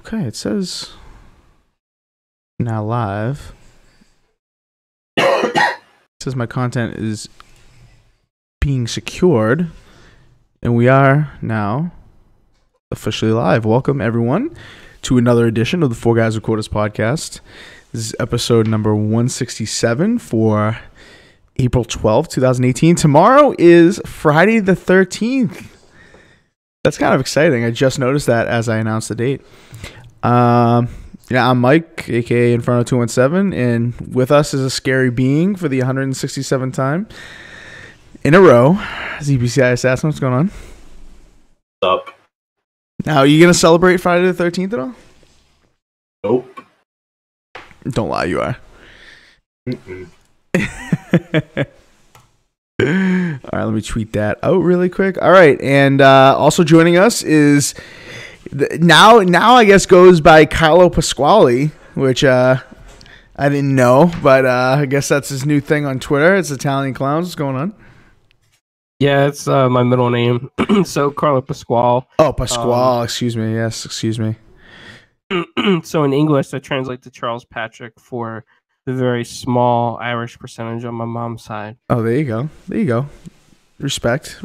Okay, it says now live. It says my content is being secured, and we are now officially live. Welcome, everyone, to another edition of the 4GwQPodcast. This is episode number 167 for April 12th, 2018. Tomorrow is Friday the 13th. That's kind of exciting. I just noticed that as I announced the date. I'm Mike, aka Inferno 217, and with us is a scary being for the 167th time in a row. ZBCI Assassin, what's going on? What's up? Now, are you going to celebrate Friday the 13th at all? Nope. Don't lie, you are. All right, let me tweet that out really quick. All right, and also joining us is now I guess goes by Carlo Pasquale, which I didn't know, but I guess that's his new thing on Twitter. It's Italian Clowns. What's going on? Yeah, it's my middle name. So Carlo Pasquale. Oh, Pasquale. Excuse me. Yes, excuse me. So in English, I translate to Charles Patrick for the very small Irish percentage on my mom's side. Oh, there you go. There you go. Respect.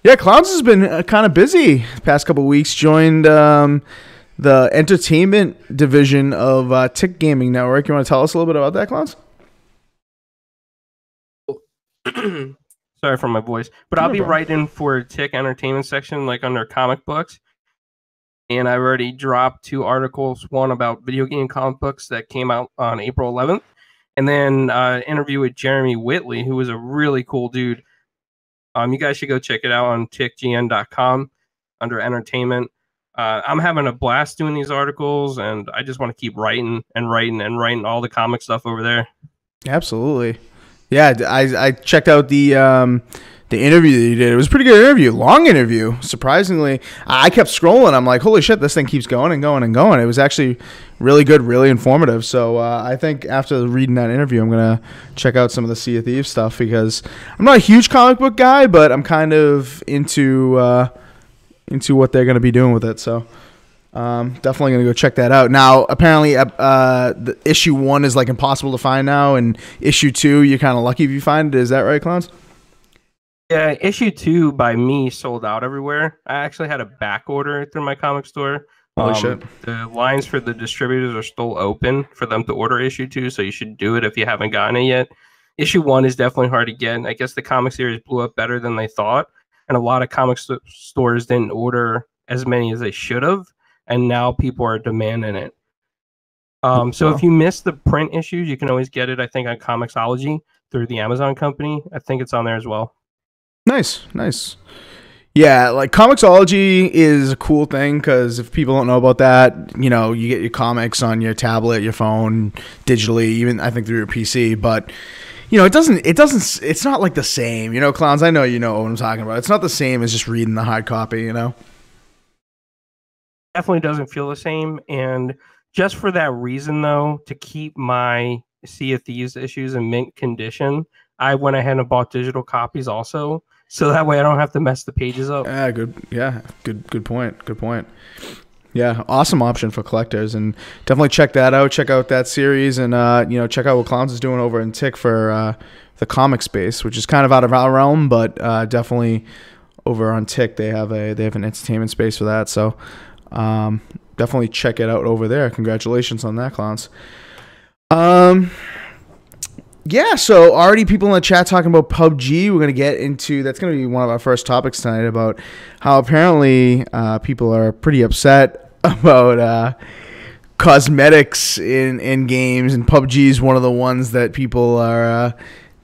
Yeah, Clowns has been kind of busy the past couple of weeks. Joined the entertainment division of Tick Gaming Network. You want to tell us a little bit about that, Clowns? Sorry for my voice, but I'll be writing for Tick Entertainment section, like under comic books. And I already dropped 2 articles, one about video game comic books that came out on April 11th, and then an interview with Jeremy Whitley, who was a really cool dude. You guys should go check it out on tickgn.com under entertainment. I'm having a blast doing these articles, and I just want to keep writing all the comic stuff over there. Absolutely. Yeah, I checked out the interview that you did. It was a pretty good interview, long interview. Surprisingly, I kept scrolling. I'm like, holy shit, this thing keeps going and going and going. It was actually really good, really informative. So I think after reading that interview, I'm going to check out some of the Sea of Thieves stuff, because I'm not a huge comic book guy, but I'm kind of into what they're going to be doing with it. So definitely going to go check that out. Now, apparently, the issue 1 is like impossible to find now, and issue 2, you're kind of lucky if you find it. Is that right, Clowns? Yeah, issue 2 by me sold out everywhere. I actually had a back order through my comic store. Holy shit. The lines for the distributors are still open for them to order issue 2, so you should do it if you haven't gotten it yet. Issue 1 is definitely hard to get. I guess the comic series blew up better than they thought, and a lot of comic stores didn't order as many as they should have, and now people are demanding it. So if you miss the print issues, you can always get it, I think, on Comixology through the Amazon company. I think it's on there as well. Nice. Yeah, like Comixology is a cool thing, because if people don't know about that, you know, you get your comics on your tablet, your phone, digitally, even I think through your PC. But you know, it's not like the same. You know, Clowns, I know you know what I'm talking about. It's not the same as just reading the hard copy. You know, definitely doesn't feel the same. And just for that reason, though, to keep my Sea of Thieves issues in mint condition, I went ahead and bought digital copies also. So that way I don't have to mess the pages up. Good point. Yeah, awesome option for collectors, and definitely check that out. Check out that series, and check out what Clowns is doing over in Tick for the comic space, which is kind of out of our realm, but definitely over on Tick they have an entertainment space for that. So definitely check it out over there. Congratulations on that, Clowns. Yeah, so already people in the chat talking about PUBG. We're going to get into, that's going to be one of our first topics tonight, about how apparently people are pretty upset about cosmetics in games, and PUBG is one of the ones that people are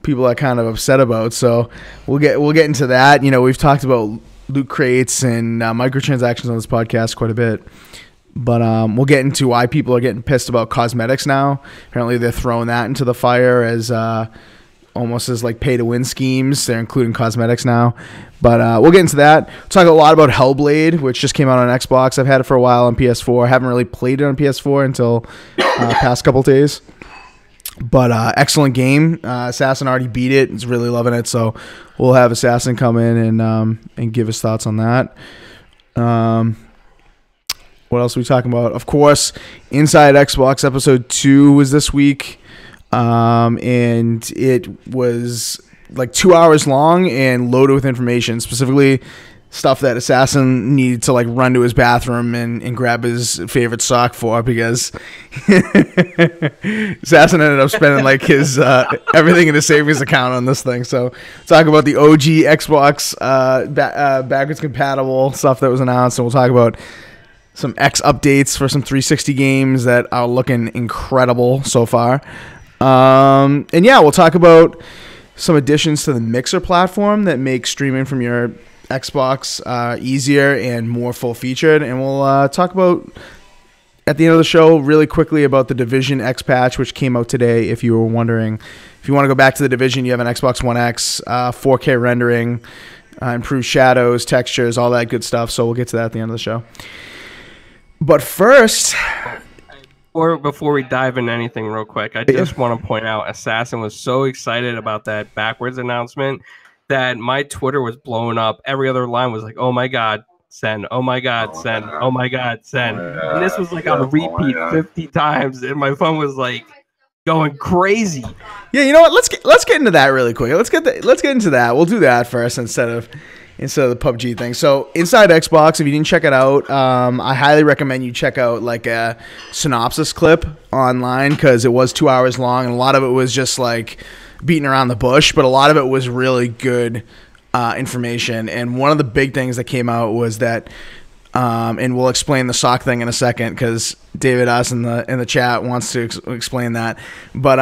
kind of upset about. So we'll get into that. You know, we've talked about loot crates and microtransactions on this podcast quite a bit. But we'll get into why people are getting pissed about cosmetics now. Apparently, they're throwing that into the fire as almost as like pay-to-win schemes. They're including cosmetics now. But we'll get into that. We'll talk a lot about Hellblade, which just came out on Xbox. I've had it for a while on PS4. I haven't really played it on PS4 until past couple days. But excellent game. Assassin already beat it. He's really loving it. So we'll have Assassin come in and give his thoughts on that. What else are we talking about? Of course, Inside Xbox episode 2 was this week, and it was like 2 hours long and loaded with information, specifically stuff that Assassin needed to like run to his bathroom and grab his favorite sock for, because Assassin ended up spending like his everything in his savings account on this thing. So talk about the OG Xbox backwards compatible stuff that was announced, and we'll talk about some X updates for some 360 games that are looking incredible so far. And yeah, we'll talk about some additions to the Mixer platform that make streaming from your Xbox easier and more full-featured. And we'll talk about, at the end of the show, really quickly about the Division X patch, which came out today, if you were wondering. If you want to go back to the Division, you have an Xbox One X, 4K rendering, improved shadows, textures, all that good stuff. So we'll get to that at the end of the show. But first... Before we dive into anything real quick, I just want to point out Assassin was so excited about that backwards announcement that my Twitter was blowing up. Every other line was like, oh my God, send. Oh my God, send. Oh my God, send. And this was like on repeat 50 times. And my phone was like going crazy. Yeah, you know what? Let's get into that really quick. Let's get into that. We'll do that first instead of the PUBG thing. So Inside Xbox, if you didn't check it out, I highly recommend you check out like a synopsis clip online, because it was 2 hours long, and a lot of it was just like beating around the bush, but a lot of it was really good information. And one of the big things that came out was that, and we'll explain the sock thing in a second, because David us in the chat wants to explain that. But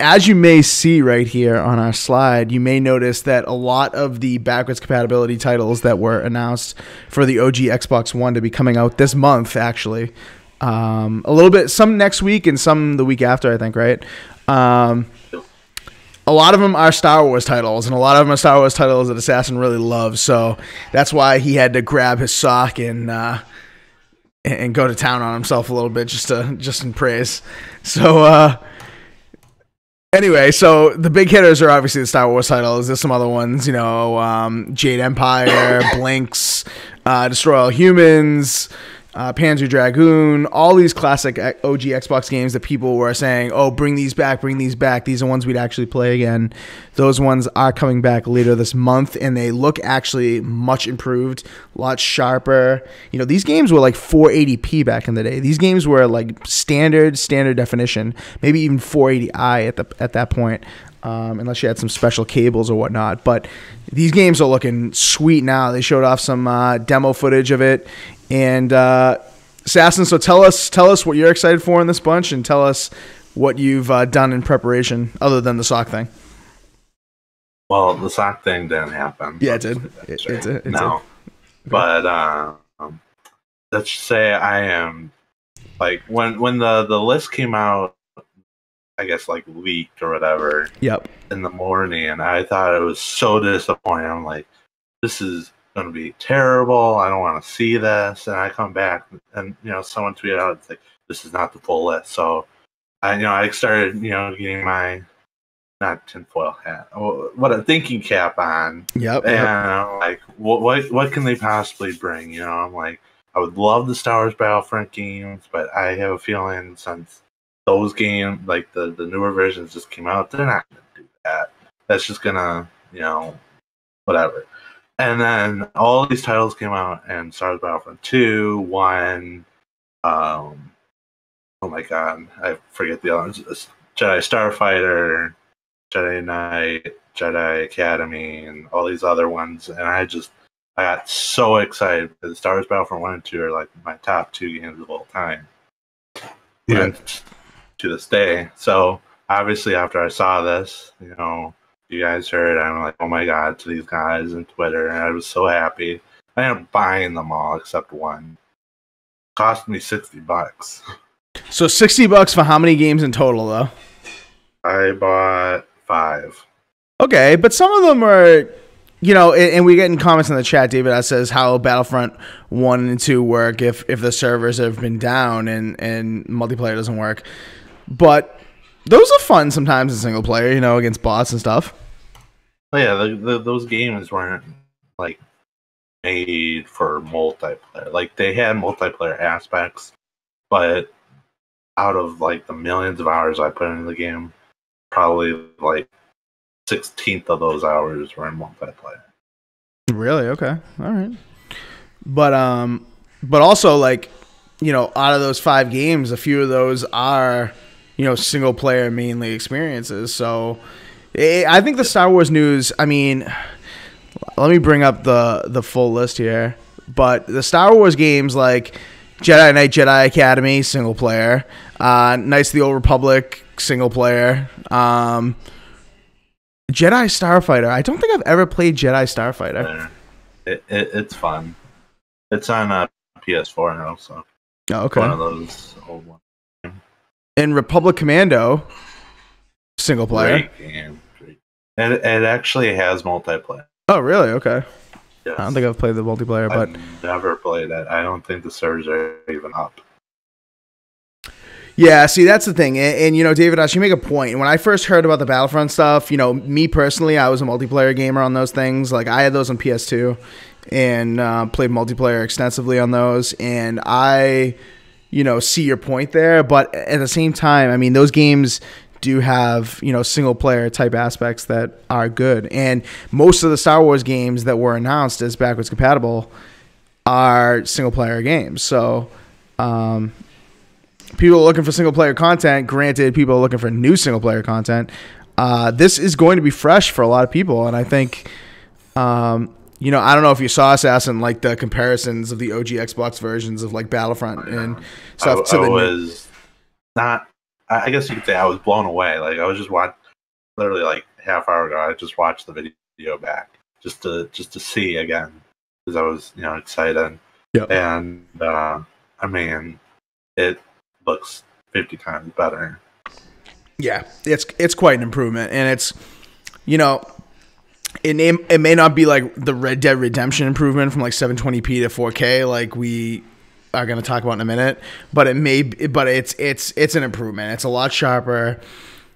as you may see right here on our slide, you may notice that a lot of the backwards compatibility titles that were announced for the OG Xbox One to be coming out this month, actually, a little bit, some next week and some the week after, I think, right? A lot of them are Star Wars titles, and a lot of them are Star Wars titles that Assassin really loves. So that's why he had to grab his sock and go to town on himself a little bit, just in praise. So anyway, so the big hitters are obviously the Star Wars titles. There's some other ones, you know, Jade Empire, Blinks, Destroy All Humans, Panzer Dragoon, all these classic OG Xbox games that people were saying, oh, bring these back. These are ones we'd actually play again. Those ones are coming back later this month, and they look actually much improved, a lot sharper. You know, these games were like 480p back in the day. These games were like standard definition, maybe even 480i at that point. Unless you had some special cables or whatnot. But these games are looking sweet now. They showed off some demo footage of it. And Assassin, so tell us what you're excited for in this bunch, and tell us what you've done in preparation other than the sock thing. Well, the sock thing didn't happen. Yeah, it did. It did. Okay. But let's say I am, like, when the list came out, I guess like leaked or whatever. Yep. In the morning, and I thought it was so disappointing. I'm like, this is going to be terrible. I don't want to see this. And I come back, and someone tweeted out, it's like, this is not the full list. So I started getting my, not tinfoil hat, what a thinking cap on. Yep. And I'm like, what can they possibly bring? I'm like, I would love the Star Wars Battlefront games, but I have a feeling since those games, like the newer versions just came out, they're not going to do that. That's just going to, whatever. And then all these titles came out, and Star Wars Battlefront 2, 1, oh my god, I forget the others. Jedi Starfighter, Jedi Knight, Jedi Academy, and all these other ones. And I got so excited because Star Wars Battlefront 1 and 2 are like my top 2 games of all time. Yeah. And to this day. So obviously after I saw this, you guys heard, I'm like, oh my god, to these guys on Twitter, and I was so happy. I ended up buying them all except one. It cost me $60. So $60 for how many games in total, though? I bought 5. Okay, but some of them are, and we get in comments in the chat, David says how Battlefront 1 and 2 work if the servers have been down and multiplayer doesn't work. But those are fun sometimes in single player, against bots and stuff. Oh, yeah, those games weren't, like, made for multiplayer. Like they had multiplayer aspects, but out of like the millions of hours I put into the game, probably like 16th of those hours were in multiplayer. Really? Okay. All right. But also like, out of those 5 games, a few of those are, single player mainly experiences. So I think the Star Wars news, I mean, let me bring up the full list here. But the Star Wars games like Jedi Knight, Jedi Academy, single player. Knights of the Old Republic, single player. Jedi Starfighter. I don't think I've ever played Jedi Starfighter. It's fun. It's on PS4 now, so Oh, okay. one of those old ones. And Republic Commando, single player. Great game. Great. It actually has multiplayer. Oh, really? Okay. Yes. I don't think I've played the multiplayer, but I've never played it. I don't think the servers are even up. yeah, see, that's the thing. And David, I should make a point. When I first heard about the Battlefront stuff, me personally, I was a multiplayer gamer on those things. Like, I had those on PS2 and played multiplayer extensively on those. And I, see your point there. But at the same time, I mean, those games do have, single player type aspects that are good. And most of the Star Wars games that were announced as backwards compatible are single player games. So, people are looking for single player content. Granted, people are looking for new single player content. This is going to be fresh for a lot of people. And I think, I don't know if you saw, Assassin, like the comparisons of the OG Xbox versions of like Battlefront and stuff. I guess you could say I was blown away. Like I was just literally like half hour ago. I just watched the video back just to see again because I was excited. Yep. And I mean, it looks 50 times better. Yeah, it's quite an improvement, and it's it may not be like the Red Dead Redemption improvement from like 720p to 4K like we are going to talk about in a minute, but it's an improvement. It's a lot sharper.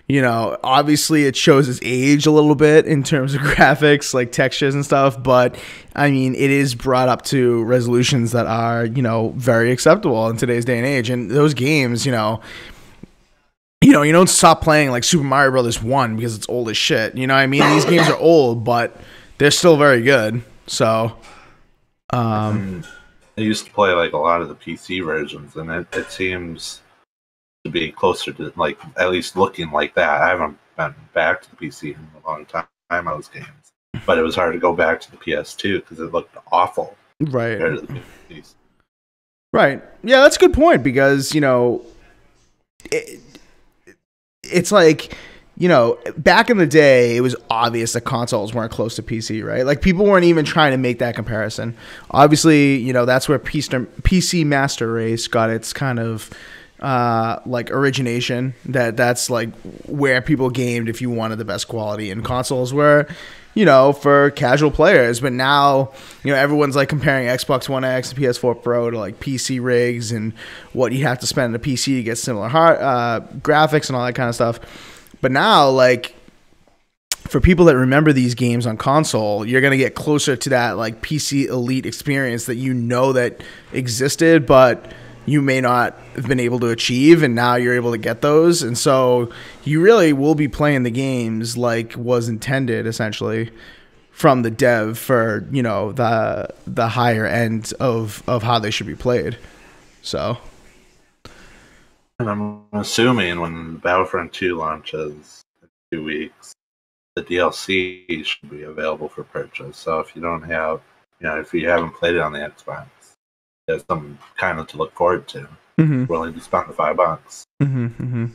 Obviously it shows its age a little bit in terms of graphics, like textures and stuff, but I mean, it is brought up to resolutions that are, very acceptable in today's day and age. And those games, you don't stop playing like Super Mario Brothers 1 because it's old as shit. You know what I mean? These games are old, but they're still very good. So, I used to play like a lot of the PC versions, and it seems to be closer to like at least looking like that. I haven't been back to the PC in a long time on those games, but it was hard to go back to the PS2 because it looked awful. Right. Compared to the PC. Right. Yeah, that's a good point because it's like. Back in the day, it was obvious that consoles weren't close to PC, right? Like, people weren't even trying to make that comparison. Obviously, that's where PC Master Race got its kind of, like, origination. That's, like, where people gamed if you wanted the best quality. And consoles were, for casual players. But now, everyone's, like, comparing Xbox One X and PS4 Pro to, like, PC rigs and what you have to spend on a PC to get similar graphics and all that kind of stuff. But now, like, for people that remember these games on console, you're going to get closer to that, like, PC Elite experience that that existed, but you may not have been able to achieve, and now you're able to get those. And so you really will be playing the games like was intended, essentially, from the dev for, the higher end of how they should be played. So... And I'm assuming when Battlefront 2 launches in 2 weeks, the DLC should be available for purchase. So if you don't have, if you haven't played it on the Xbox, there's something kind of to look forward to. Mm-hmm. Willing to spend the $5. Mm-hmm, mm-hmm.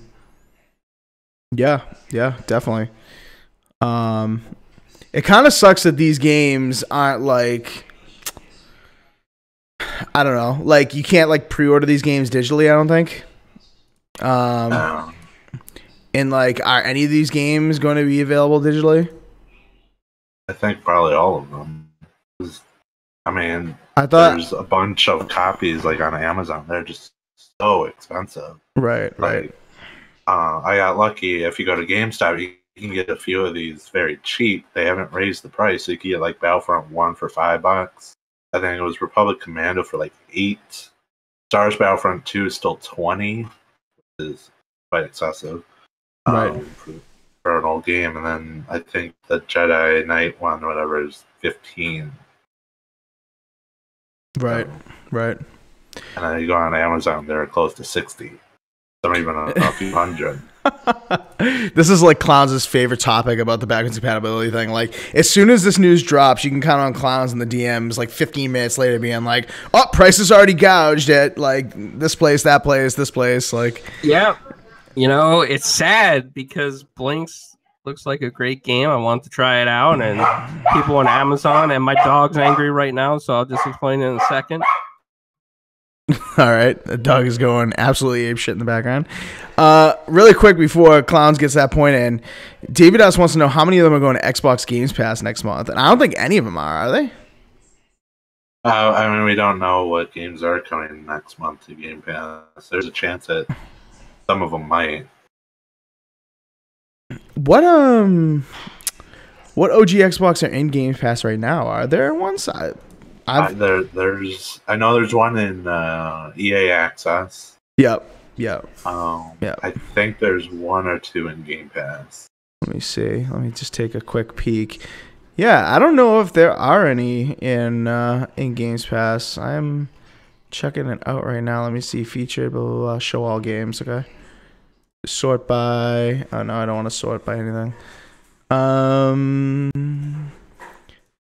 Yeah, definitely. It kind of sucks that these games aren't like... I don't know. Like, you can't, like, pre-order these games digitally, I don't think. And like, are any of these games going to be available digitally? I think probably all of them. I mean, I thought there's a bunch of copies like on Amazon. They're just so expensive. Right. I got lucky. If you go to GameStop, you can get a few of these very cheap. They haven't raised the price, so you can get like Battlefront 1 for $5. I think it was Republic Commando for like 8. Star Wars Battlefront 2 is still 20, which is quite excessive. Right. For an old game, and then I think the Jedi Knight one, whatever, is 15. Right. Right. And then you go on Amazon, they're close to 60. Some even a few hundred. This is like Clowns' favorite topic about the backwards compatibility thing. Like, as soon as this news drops, you can count on Clowns in the DMs like 15 minutes later being like, oh, price is already gouged at like this place, that place, this place. Like, yeah. You know, it's sad because Blinks looks like a great game. I want to try it out, and people on Amazon, and my dog's angry right now, so I'll just explain it in a second. All right, the dog is going absolutely ape shit in the background. Really quick before Clowns gets that point in, David S wants to know how many of them are going to Xbox Games Pass next month, and I don't think any of them are they? I mean, we don't know what games are coming next month to Game Pass. There's a chance that some of them might. What OG Xbox are in Game Pass right now? Are there ones? I know there's one in EA Access. Yep. I think there's 1 or 2 in Game Pass. Let me see. Let me just take a quick peek. Yeah, I don't know if there are any in Games Pass. I'm checking it out right now. Let me see. Featured, blah, blah, blah. Show all games. Okay. Sort by. Oh no, I don't want to sort by anything.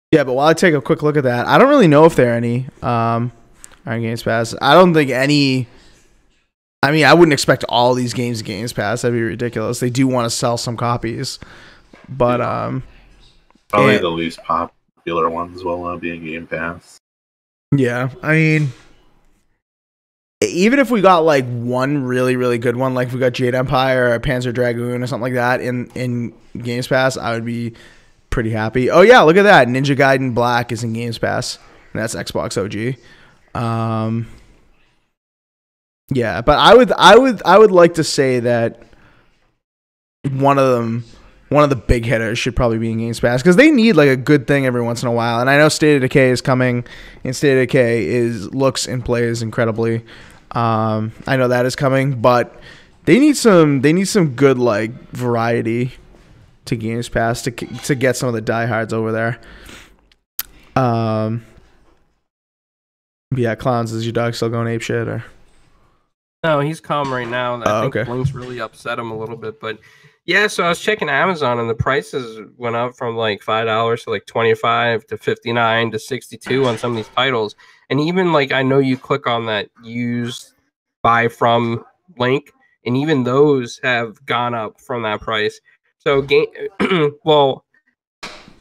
Yeah, but while I take a quick look at that, I don't really know if there are any on Games Pass. I don't think any. I mean, I wouldn't expect all these games in Games Pass. That'd be ridiculous. They do want to sell some copies, but probably the least popular ones will be in Game Pass. Yeah, I mean, even if we got like one really, really good one, like if we got Jade Empire or Panzer Dragoon or something like that in Games Pass, I would be pretty happy. Oh yeah, look at that. Ninja Gaiden Black is in Games Pass, and that's Xbox OG. Yeah, but I would like to say that one of the big hitters should probably be in Games Pass because they need like a good thing every once in a while. And I know State of Decay is coming, and State of Decay looks and plays incredibly. I know that is coming, but they need some good like variety to Games Pass to get some of the diehards over there. Yeah, Clowns, is your dog still going ape shit or? No, he's calm right now. I think okay. Blink's really upset him a little bit, but yeah. So I was checking Amazon, and the prices went up from like $5 to like $25 to $59 to $62 on some of these titles. And even like I know you click on that used buy from link, and even those have gone up from that price. So well,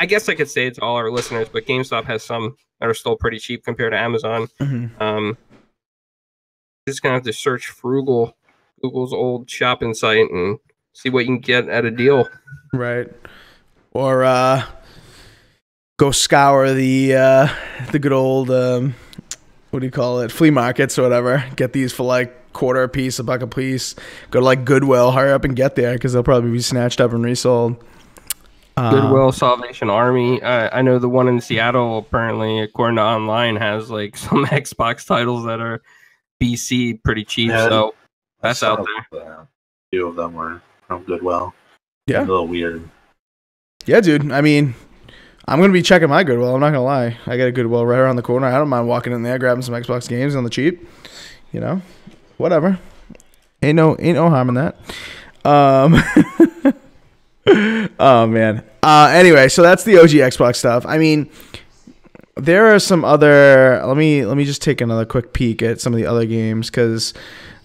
I guess I could say it to all our listeners, but GameStop has some that are still pretty cheap compared to Amazon. Mm-hmm. Just gonna have to search Google's old shopping site and see what you can get at a deal. Right. Or go scour the good old what do you call it? Flea markets or whatever. Get these for like $quarter a piece, $1 a piece. Go to like Goodwill, hurry up and get there because they'll probably be snatched up and resold. Goodwill, Salvation Army. I know the one in Seattle apparently, according to online, has like some Xbox titles that are BC pretty cheap, so that's out there. A few of them were from Goodwill. Yeah. A little weird. Yeah, dude. I mean, I'm going to be checking my Goodwill. I'm not going to lie. I got a Goodwill right around the corner. I don't mind walking in there, grabbing some Xbox games on the cheap. You know? Whatever. Ain't no harm in that. Oh, man. Anyway, so that's the OG Xbox stuff. I mean, there are some other. Let me just take another quick peek at some of the other games because,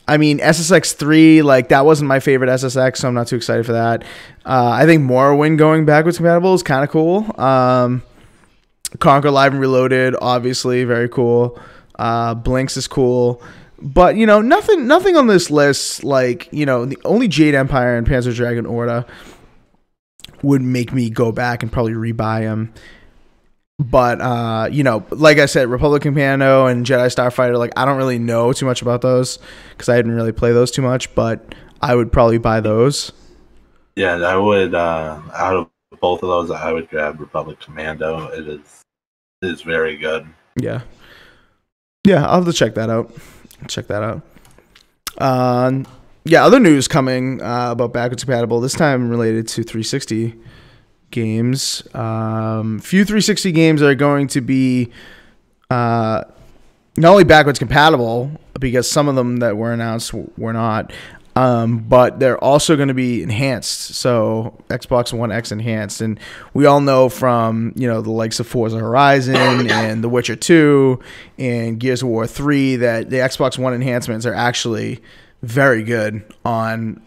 I mean, SSX 3, like that wasn't my favorite SSX, so I'm not too excited for that. I think Morrowind going backwards compatible is kind of cool. Conquer Live and Reloaded, obviously very cool. Blinks is cool, but you know nothing on this list. Like you know, the only Jade Empire and Panzer Dragon Orta would make me go back and probably rebuy them. But, you know, like I said, Republic Commando and Jedi Starfighter, like, I don't really know too much about those because I didn't really play those too much, but I would probably buy those. Yeah, I would, out of both of those, I would grab Republic Commando. It is very good. Yeah. Yeah, I'll have to check that out. Yeah, other news coming about backwards compatible, this time related to 360 games. Few 360 games are going to be not only backwards compatible, because some of them that were announced were not, but they're also going to be enhanced. So Xbox One X enhanced, and we all know from the likes of Forza Horizon and The Witcher 2 and Gears of War 3 that the Xbox One enhancements are actually very good on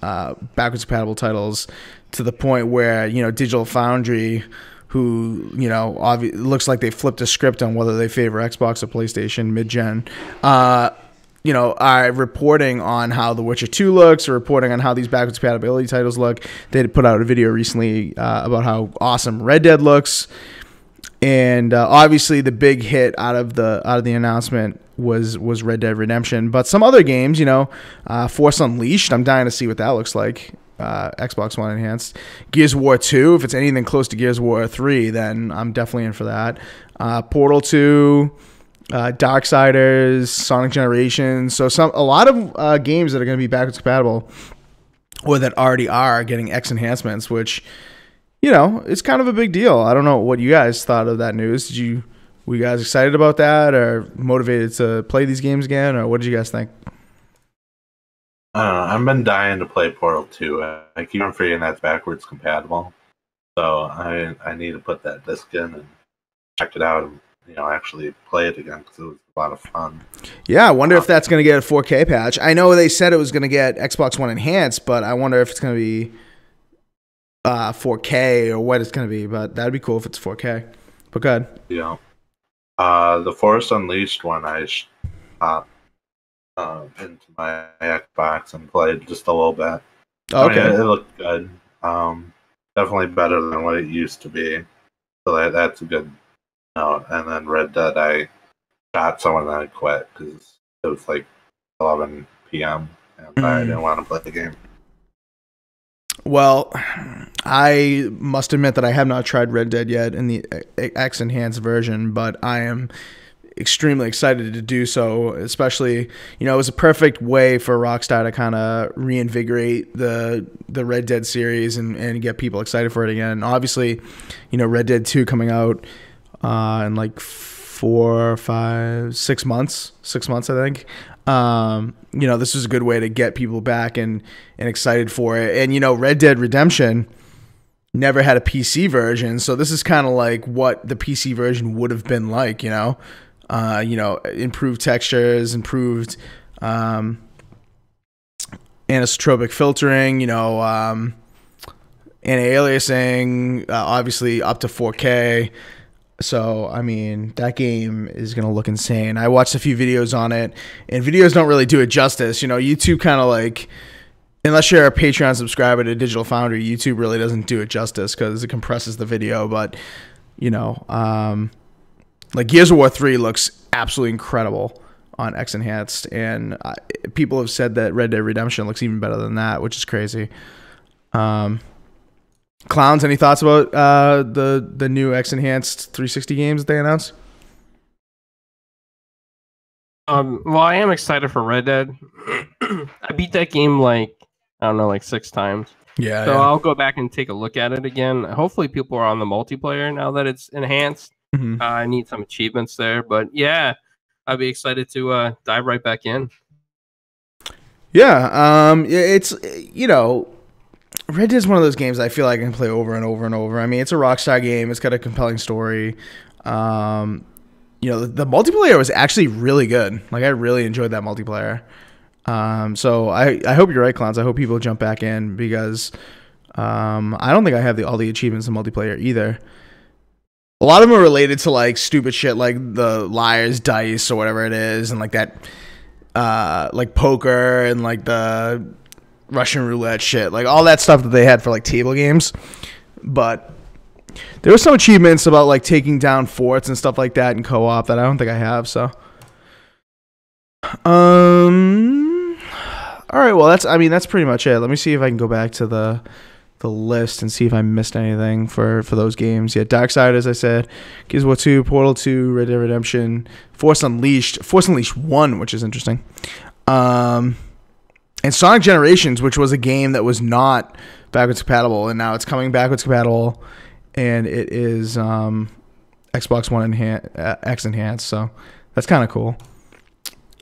backwards compatible titles, to the point where Digital Foundry, who looks like they flipped a script on whether they favor Xbox or PlayStation mid-gen, are reporting on how The Witcher 2 looks, or reporting on how these backwards compatibility titles look. They had put out a video recently about how awesome Red Dead looks, and obviously the big hit out of the announcement was Red Dead Redemption. But some other games, Force Unleashed, I'm dying to see what that looks like. Xbox One enhanced. Gears of War 2, if it's anything close to Gears of War 3, then I'm definitely in for that. Portal 2, Darksiders, Sonic Generations. So a lot of games that are going to be backwards compatible, or that already are, getting X enhancements, which it's kind of a big deal. I don't know what you guys thought of that news. Were you guys excited about that, or motivated to play these games again, or what did you guys think? I've been dying to play Portal 2. I keep on forgetting that's backwards compatible. So I need to put that disc in and check it out and actually play it again, because it was a lot of fun. Yeah, I wonder if that's going to get a 4K patch. I know they said it was going to get Xbox One enhanced, but I wonder if it's going to be 4K or what it's going to be. But that'd be cool if it's 4K. But go ahead. Yeah. The Force Unleashed one, I into my Xbox and played just a little bit. Okay. I mean, it looked good. Definitely better than what it used to be. So that's a good note. And then Red Dead, I shot someone and I quit because it was like 11 p.m. and I didn't want to play the game. Well, I must admit that I have not tried Red Dead yet in the X enhanced version, but I am extremely excited to do so, especially it was a perfect way for Rockstar to kind of reinvigorate the Red Dead series and get people excited for it again. Obviously, Red Dead 2 coming out in like 4, 5, 6 months, I think. This is a good way to get people back and excited for it. And Red Dead Redemption never had a PC version, so this is kind of like what the PC version would have been like, improved textures, improved anisotropic filtering, anti-aliasing, obviously up to 4K. So, I mean, that game is going to look insane. I watched a few videos on it, and videos don't really do it justice. YouTube kind of like, unless you're a Patreon subscriber to Digital Foundry, YouTube really doesn't do it justice because it compresses the video. But, like Gears of War 3 looks absolutely incredible on X Enhanced, and people have said that Red Dead Redemption looks even better than that, which is crazy. Clowns, any thoughts about the new X Enhanced 360 games that they announced? Well, I am excited for Red Dead. I beat that game like 6 times. Yeah. So I'll go back and take a look at it again. Hopefully people are on the multiplayer now that it's enhanced. Mm-hmm. I need some achievements there, but yeah, I'll be excited to dive right back in. Yeah, it's Red Dead is one of those games I feel like I can play over and over and over. I mean, it's a Rockstar game. It's got a compelling story. The multiplayer was actually really good. Like, I really enjoyed that multiplayer. So I hope you're right, Clowns. I hope people jump back in because I don't think I have all the achievements in multiplayer either. A lot of them are related to like stupid shit like the Liar's Dice or whatever it is, and like that like poker and like the Russian roulette shit, like all that stuff that they had for like table games. But there were some achievements about like taking down forts and stuff like that in co-op that I don't think I have. So all right, well that's pretty much it. Let me see if I can go back to the the list and see if I missed anything for those games. Yeah, Darkseid, as I said, Gears of War 2, Portal 2, Red Dead Redemption, Force Unleashed 1, which is interesting. And Sonic Generations, which was a game that was not backwards compatible, and now it's coming backwards compatible, and it is Xbox One X enhanced, so that's kind of cool.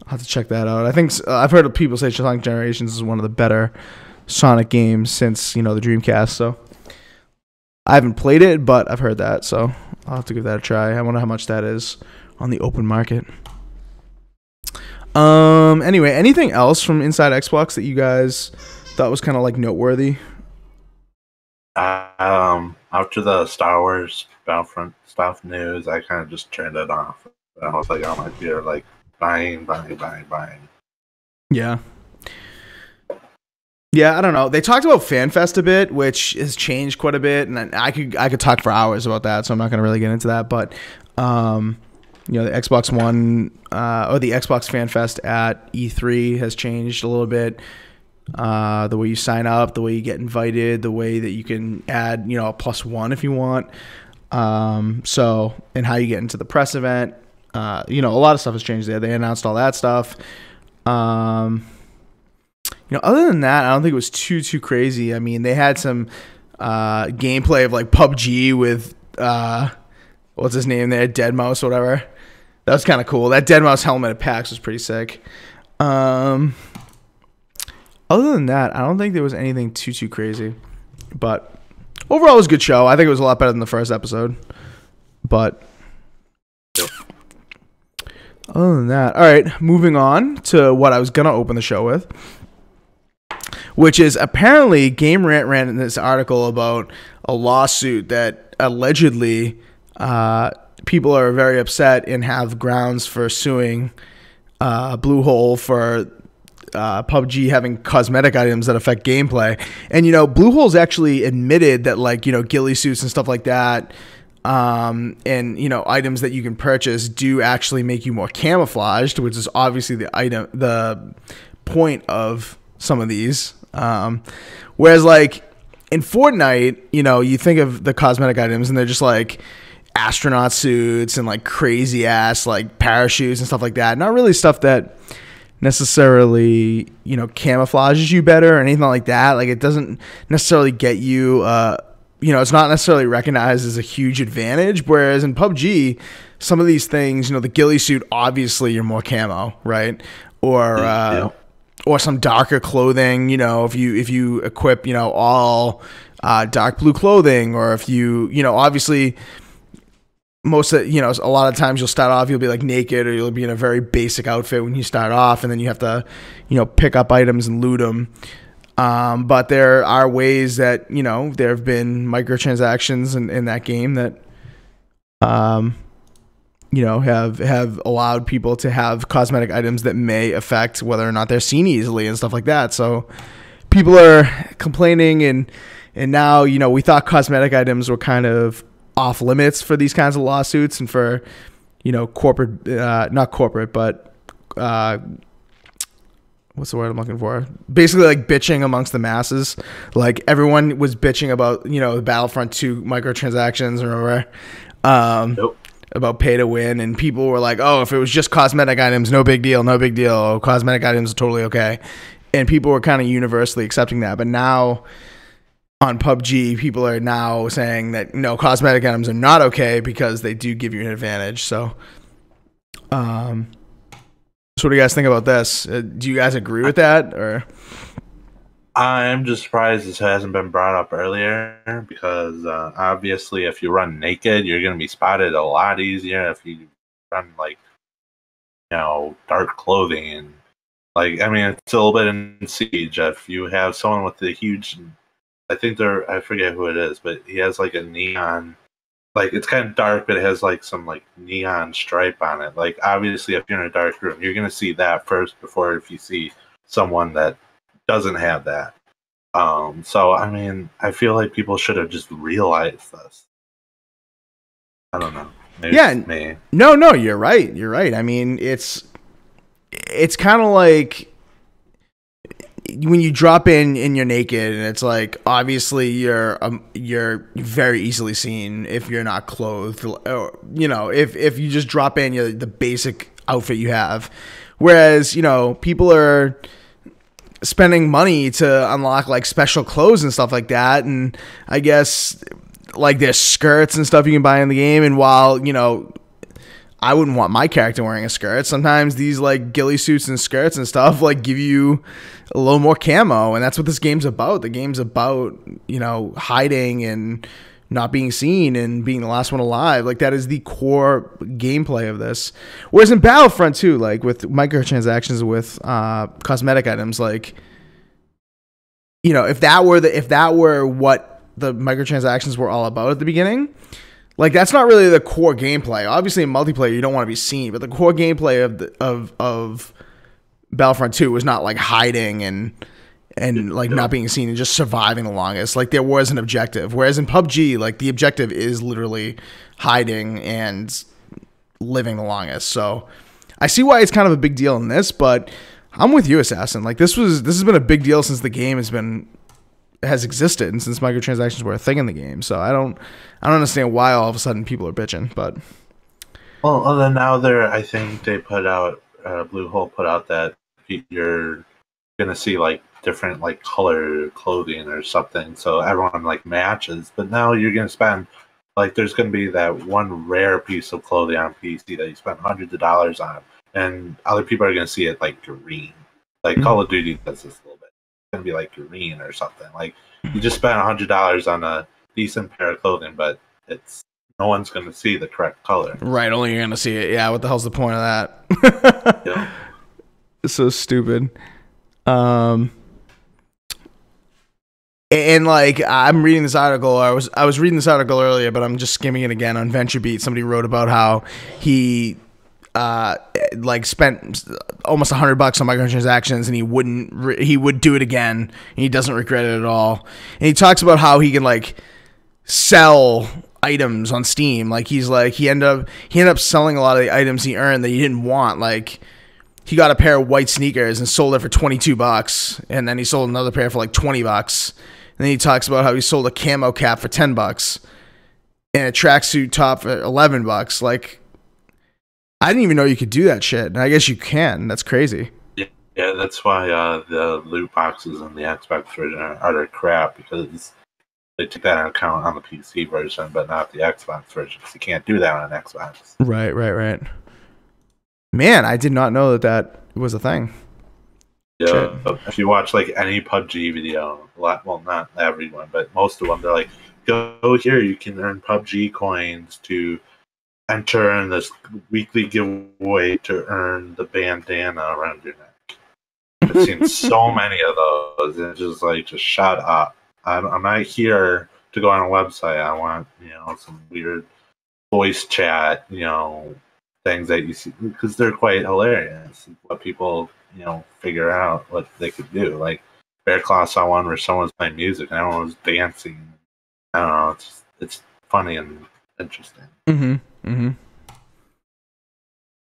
I'll have to check that out. I think I've heard of people say Sonic Generations is one of the better Sonic games since, the Dreamcast, so I haven't played it, but I've heard that, so I'll have to give that a try. I wonder how much that is on the open market. Anyway, anything else from inside Xbox that you guys thought was kind of like noteworthy? After the Star Wars Battlefront stuff news, I kind of just turned it off. I was like, oh my god, like buying. Yeah. Yeah, I don't know. They talked about FanFest a bit, which has changed quite a bit, and I could talk for hours about that, so I'm not going to really get into that. But the Xbox One or the Xbox FanFest at E3 has changed a little bit. The way you sign up, the way you get invited, the way that you can add, a +1 if you want. And how you get into the press event. A lot of stuff has changed there. They announced all that stuff. Other than that, I don't think it was too crazy. I mean, they had some gameplay of like PUBG with what's his name there, Deadmau5, whatever. That was kind of cool. That Deadmau5 helmet at PAX was pretty sick. Other than that, I don't think there was anything too crazy. But overall, it was a good show. I think it was a lot better than the first episode. But other than that, all right, moving on to what I was going to open the show with, which is apparently Game Rant ran in this article about a lawsuit that allegedly people are very upset and have grounds for suing Bluehole for PUBG having cosmetic items that affect gameplay. And, Bluehole's actually admitted that, like, ghillie suits and stuff like that, and, items that you can purchase do actually make you more camouflaged, which is obviously the point of some of these. Whereas, like, in Fortnite, you think of the cosmetic items and they're just like astronaut suits and like crazy ass like parachutes and stuff like that. Not really stuff that necessarily, camouflages you better or anything like that. Like, it doesn't necessarily get you, it's not necessarily recognized as a huge advantage. Whereas in PUBG, some of these things, the ghillie suit, obviously you're more camo, right? Or some darker clothing, if you equip, all dark blue clothing, or if you, obviously most of, a lot of times you'll start off, you'll be like naked, or you'll be in a very basic outfit when you start off, and then you have to, pick up items and loot them. But there are ways that, there have been microtransactions in that game that, have allowed people to have cosmetic items that may affect whether or not they're seen easily and stuff like that. So people are complaining, and now, we thought cosmetic items were kind of off limits for these kinds of lawsuits and for, corporate, not corporate, but what's the word I'm looking for? Basically, like, bitching amongst the masses. Like, everyone was bitching about, the Battlefront 2 microtransactions or whatever. Nope. About pay to win, and people were like, oh, if it was just cosmetic items, no big deal. Oh, cosmetic items are totally okay. And people were kind of universally accepting that. But now on PUBG, people are now saying that, no, cosmetic items are not okay because they do give you an advantage. So what do you guys think about this? Do you guys agree with that? Or I'm just surprised this hasn't been brought up earlier, because obviously if you run naked, you're going to be spotted a lot easier if you run, like, dark clothing. And, like, I mean, it's a little bit in Siege. If you have someone with a huge, I forget who it is, but he has like a neon, like, it's kind of dark, but it has like some like neon stripe on it. Like, obviously if you're in a dark room, you're going to see that first before if you see someone that doesn't have that. So I mean, I feel like people should have just realized this. I don't know. Maybe it's me. No, you're right. I mean, it's kind of like, when you drop in and you're naked, and it's like obviously you're very easily seen if you're not clothed, or if you just drop in the basic outfit you have, whereas people are spending money to unlock like special clothes and stuff like that, and I guess like there's skirts and stuff you can buy in the game, and while I wouldn't want my character wearing a skirt, sometimes these like ghillie suits and skirts and stuff like give you a little more camo, and that's what this game's about. The game's about hiding and not being seen and being the last one alive. Like that is the core gameplay of this. Whereas in Battlefront 2, like with microtransactions with cosmetic items, like if that were what the microtransactions were all about at the beginning, like that's not really the core gameplay. Obviously in multiplayer you don't want to be seen, but the core gameplay of Battlefront 2 was not like hiding and like not being seen and just surviving the longest. Like there was an objective. Whereas in PUBG, like the objective is literally hiding and living the longest. So I see why it's kind of a big deal in this, but I'm with you, Assassin. Like this has been a big deal since the game has existed and since microtransactions were a thing in the game. So I don't understand why all of a sudden people are bitching, but well, then now I think they put out Bluehole put out that you're gonna see like different like color clothing or something, so everyone like matches. But now you're gonna spend like there's gonna be that one rare piece of clothing on PC that you spend hundreds of dollars on, and other people are gonna see it like green. Like Call of Duty does this a little bit. It's gonna be like green or something. Like you just spent $100 on a decent pair of clothing, but no one's gonna see the correct color. Right, only you're gonna see it. Yeah, what the hell's the point of that? Yeah. It's so stupid. And like I'm reading this article. I was reading this article earlier, but I'm just skimming it again on VentureBeat. Somebody wrote about how he like spent almost $100 on microtransactions, and he would do it again, and he doesn't regret it at all. And he talks about how he can like sell items on Steam. Like he ended up selling a lot of the items he earned that he didn't want. Like he got a pair of white sneakers and sold it for $22, and then he sold another pair for like $20. And then he talks about how he sold a camo cap for $10 and a tracksuit top for $11. Like, I didn't even know you could do that shit. And I guess you can. That's crazy. Yeah, that's why the loot boxes on the Xbox version are utter crap, because they took that into account on the PC version, but not the Xbox version, because you can't do that on an Xbox. Right. Man, I did not know that was a thing. Yeah, if you watch like any PUBG video, well, not everyone, but most of them, they're like, go here, you can earn PUBG coins to enter in this weekly giveaway to earn the bandana around your neck. I've seen so many of those, and it's just shut up. I'm not here to go on a website. I want, some weird voice chat, things that you see, because they're quite hilarious. What people, figure out what they could do. Like Bear Claw saw one where someone was playing music and everyone was dancing. I don't know. It's funny and interesting.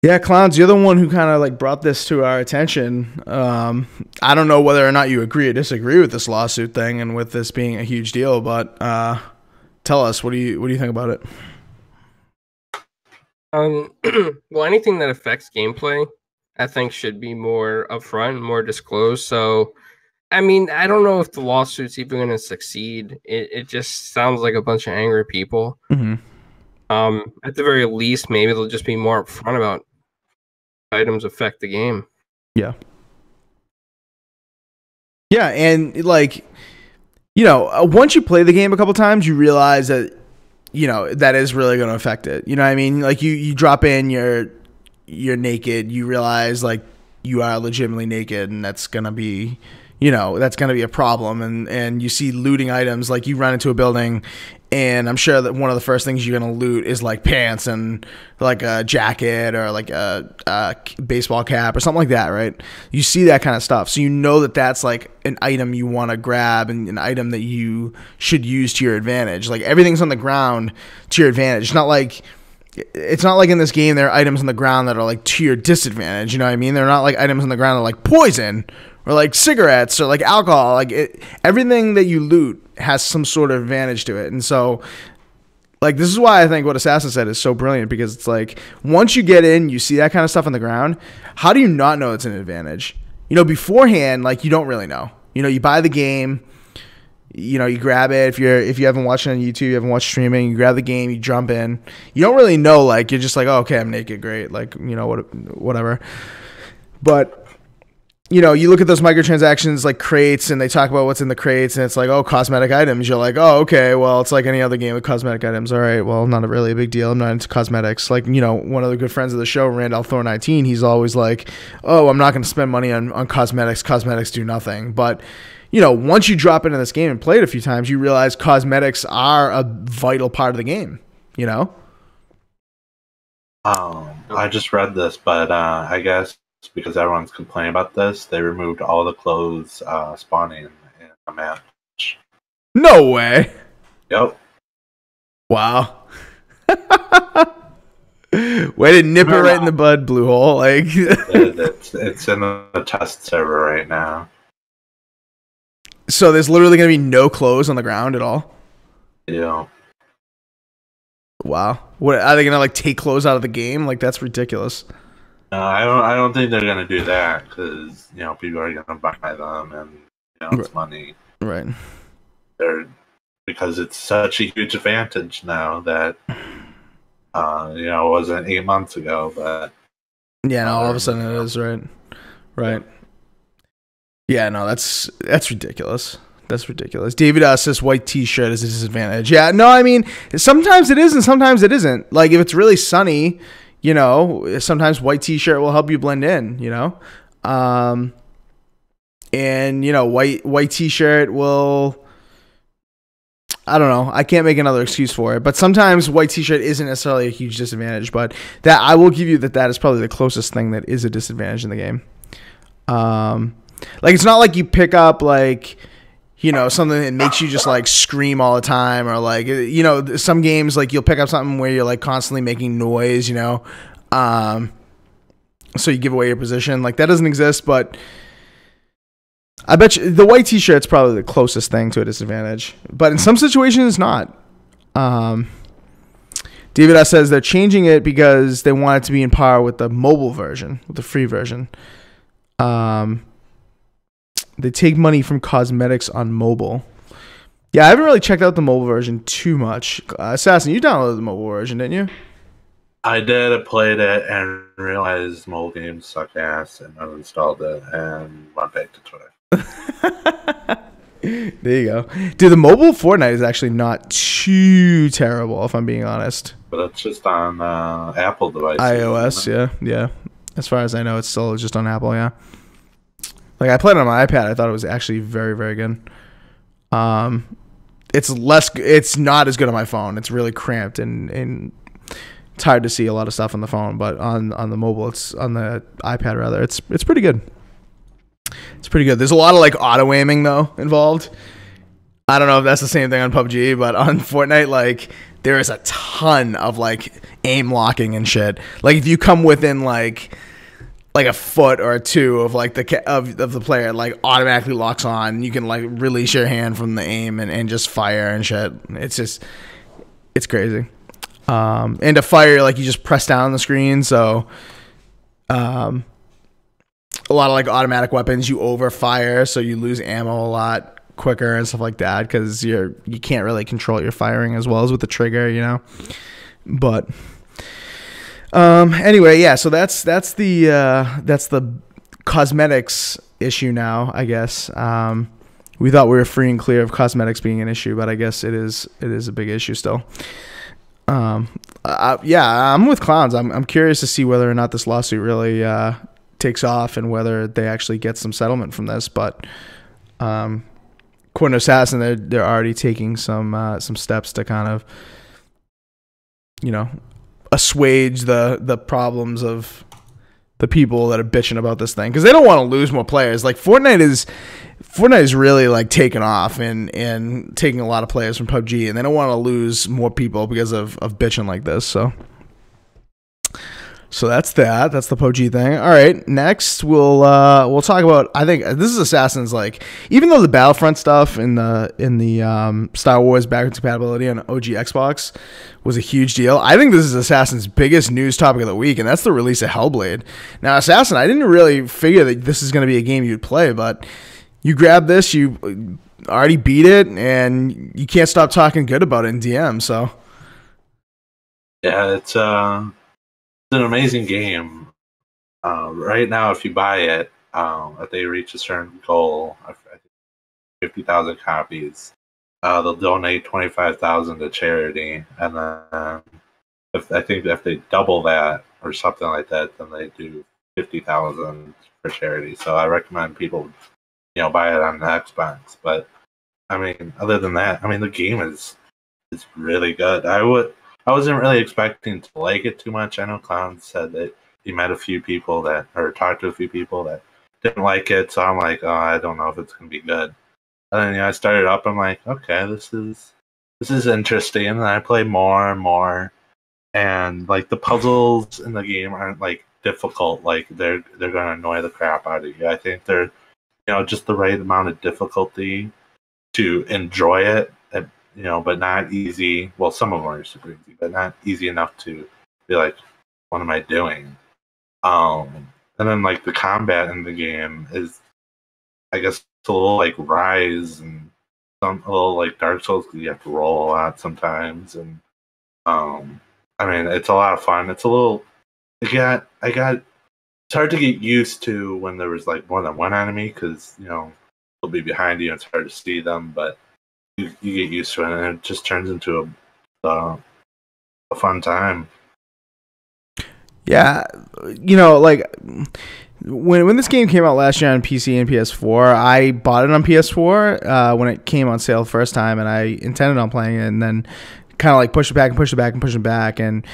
Yeah, Clowns, you're the one who kind of like brought this to our attention. I don't know whether or not you agree or disagree with this lawsuit thing and with this being a huge deal, but tell us, what do you think about it? Well, anything that affects gameplay, I think should be more upfront, more disclosed. So, I mean, I don't know if the lawsuit's even going to succeed. It just sounds like a bunch of angry people. At the very least, maybe they'll just be more upfront about items affect the game. Yeah, and like, once you play the game a couple times, you realize that that is really going to affect it. You know what I mean? Like you drop in, you're naked, you realize like you are legitimately naked, and that's going to be, that's going to be a problem. And you see looting items, like you run into a building, and I'm sure that one of the first things you're going to loot is like pants and like a jacket or like a baseball cap or something like that, right? You see that kind of stuff. So that that's like an item you want to grab and an item that you should use to your advantage. Like everything's on the ground to your advantage. It's not like in this game there are items on the ground that are like to your disadvantage. You know what I mean? They're not like items on the ground that are like poison or like cigarettes or like alcohol. Like everything that you loot has some sort of advantage to it. And so like this is why I think what Assassin said is so brilliant, because it's like once you get in, you see that kind of stuff on the ground, how do you not know it's an advantage? You know, beforehand, like you don't really know. You know, you buy the game, you know, you grab it. If you haven't watched it on YouTube, you haven't watched streaming, you grab the game, you jump in. You don't really know, like you're just like, oh, okay, I'm naked, great, like, you know, whatever. But you know, you look at those microtransactions like crates, and they talk about what's in the crates, and it's like, oh, cosmetic items. You're like, oh, okay, well, it's like any other game with cosmetic items. All right, well, not really a big deal. I'm not into cosmetics. Like, you know, one of the good friends of the show, Randall Thor 19, he's always like, oh, I'm not going to spend money on cosmetics. Cosmetics do nothing. But, you know, once you drop into this game and play it a few times, you realize cosmetics are a vital part of the game, you know? I just read this, but I guess because everyone's complaining about this, they removed all the clothes spawning in a match. No way. Yep. Wow. Way to nip it right in the bud, Blue Hole. Like it's in the test server right now. So there's literally going to be no clothes on the ground at all? Yeah. Wow. What are they going to like take clothes out of the game? Like that's ridiculous. I don't think they're gonna do that, because you know people are gonna buy them, and you know it's money. Right. Because it's such a huge advantage now that you know it wasn't 8 months ago, but yeah, no, all of a sudden it is, right. Right. Yeah, no, that's ridiculous. That's ridiculous. David says white t-shirt is a disadvantage. Yeah, no, I mean sometimes it is and sometimes it isn't. Like if it's really sunny, you know, sometimes white t-shirt will help you blend in, you know? And, you know, white t-shirt will, I don't know. I can't make another excuse for it. But sometimes white t-shirt isn't necessarily a huge disadvantage. But that I will give you that is probably the closest thing that is a disadvantage in the game. Like, it's not like you pick up, like, you know, something that makes you just like scream all the time, or like, you know, some games like you'll pick up something where you're like constantly making noise, you know, so you give away your position. Like that doesn't exist, but I bet you the white t-shirt's probably the closest thing to a disadvantage, but in some situations it's not. David S says they're changing it because they want it to be in par with the mobile version, with the free version. They take money from cosmetics on mobile. Yeah, I haven't really checked out the mobile version too much. Assassin, you downloaded the mobile version, didn't you? I did. I played it and realized mobile games suck ass, and uninstalled it and went back to Twitter. There you go. Dude, the mobile Fortnite is actually not too terrible, if I'm being honest. But it's just on Apple devices. iOS, yeah. As far as I know, it's still just on Apple, yeah. Like I played it on my iPad. I thought it was actually very, very good. It's not as good on my phone. It's really cramped and it's hard to see a lot of stuff on the phone. But on the mobile, it's on the iPad rather. It's pretty good. It's pretty good. There's a lot of like auto aiming though involved. I don't know if that's the same thing on PUBG, but on Fortnite, like there is a ton of like aim locking and shit. Like if you come within like a foot or two of like of the player, it like automatically locks on. You can like release your hand from the aim and just fire and shit. It's crazy. And to fire, like you just press down on the screen. So, a lot of like automatic weapons you overfire, so you lose ammo a lot quicker and stuff like that because you can't really control your firing as well as with the trigger, you know. But anyway, yeah, so that's the cosmetics issue now, I guess. We thought we were free and clear of cosmetics being an issue, but I guess it is a big issue still. Yeah, I'm with Clowns. I'm curious to see whether or not this lawsuit really takes off and whether they actually get some settlement from this, but according to Assassin, they're already taking some steps to kind of, you know, assuage the problems of the people that are bitching about this thing, because they don't want to lose more players. Like Fortnite is really like taking off and taking a lot of players from PUBG, and they don't want to lose more people because of bitching like this. So So that's that. That's the PUBG thing. All right. Next, we'll talk about. I think this is Assassin's, like, even though the Battlefront stuff in the Star Wars backwards compatibility on OG Xbox was a huge deal. I think this is Assassin's biggest news topic of the week, and that's the release of Hellblade. Now, Assassin, I didn't really figure that this is going to be a game you'd play, but you grab this, you already beat it, and you can't stop talking good about it in DM. So yeah, it's an amazing game. Right now, if you buy it, if they reach a certain goal, I think 50,000 copies, they'll donate 25,000 to charity, and then if they double that or something like that, then they do 50,000 for charity. So I recommend people, buy it on the Xbox. But I mean, other than that, I mean, the game is really good. I wasn't really expecting to like it too much. I know Clown said that he met a few people or talked to a few people that didn't like it. So I'm like, oh, I don't know if it's gonna be good. And then I started up. I'm like, okay, this is interesting. And I play more and more, and like the puzzles in the game aren't like difficult. Like they're gonna annoy the crap out of you. I think they're just the right amount of difficulty to enjoy it. But not easy. Well, some of them are super easy, but not easy enough to be like, what am I doing? And then like the combat in the game is, I guess, a little like Rise and a little like Dark Souls because you have to roll a lot sometimes. And I mean, it's a lot of fun. It's a little, it's hard to get used to when there was like more than one enemy because they'll be behind you and it's hard to see them, but you get used to it, and it just turns into a fun time. yeah, like when this game came out last year on PC and PS4, I bought it on PS4 when it came on sale the first time, and I intended on playing it, and then kind of like push it back and push it back and push it back. And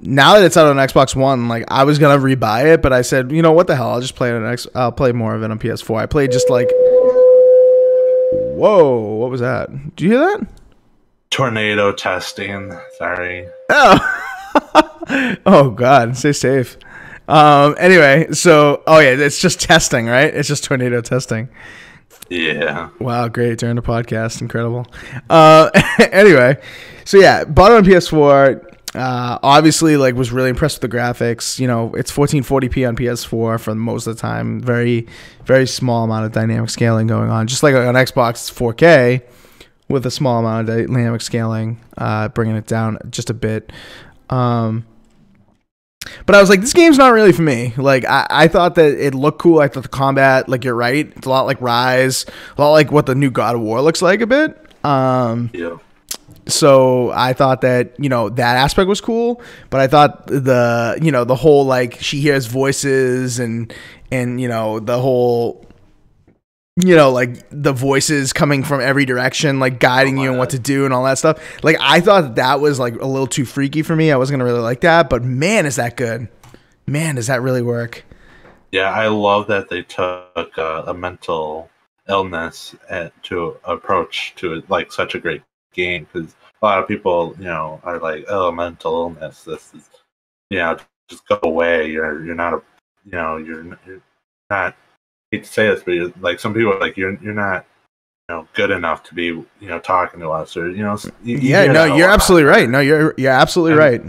now that it's out on Xbox One, like I was gonna rebuy it, but I said, what the hell? I'll just play it on I'll play more of it on PS4. I played just like. Whoa, what was that? Did you hear that? Tornado testing. Sorry. Oh. Oh God, stay safe. Anyway, so it's just testing, right? It's just tornado testing. Yeah. Wow, great. During the podcast, incredible. Anyway, so yeah, bought it on PS4. Obviously, like, was really impressed with the graphics. It's 1440p on PS4 for most of the time. Very, very small amount of dynamic scaling going on. Just like on Xbox, it's 4K with a small amount of dynamic scaling, bringing it down just a bit. But I was like, this game's not really for me. Like, I thought that it looked cool. I thought the combat, like, you're right, it's a lot like Rise, a lot like what the new God of War looks like a bit. Yeah. So I thought that, that aspect was cool, but I thought the whole, like, she hears voices and the whole, like the voices coming from every direction, like guiding you and what to do and all that stuff. Like, I thought that was like a little too freaky for me. I wasn't going to really like that, but man, is that good. Man, does that really work. Yeah, I love that they took a mental illness to approach to like such a great game, because a lot of people are like, oh, mental illness, this is just go away, you're not you're not, I hate to say this, but like some people are like, you're not good enough to be talking to us, or you're absolutely right. No, you're absolutely right.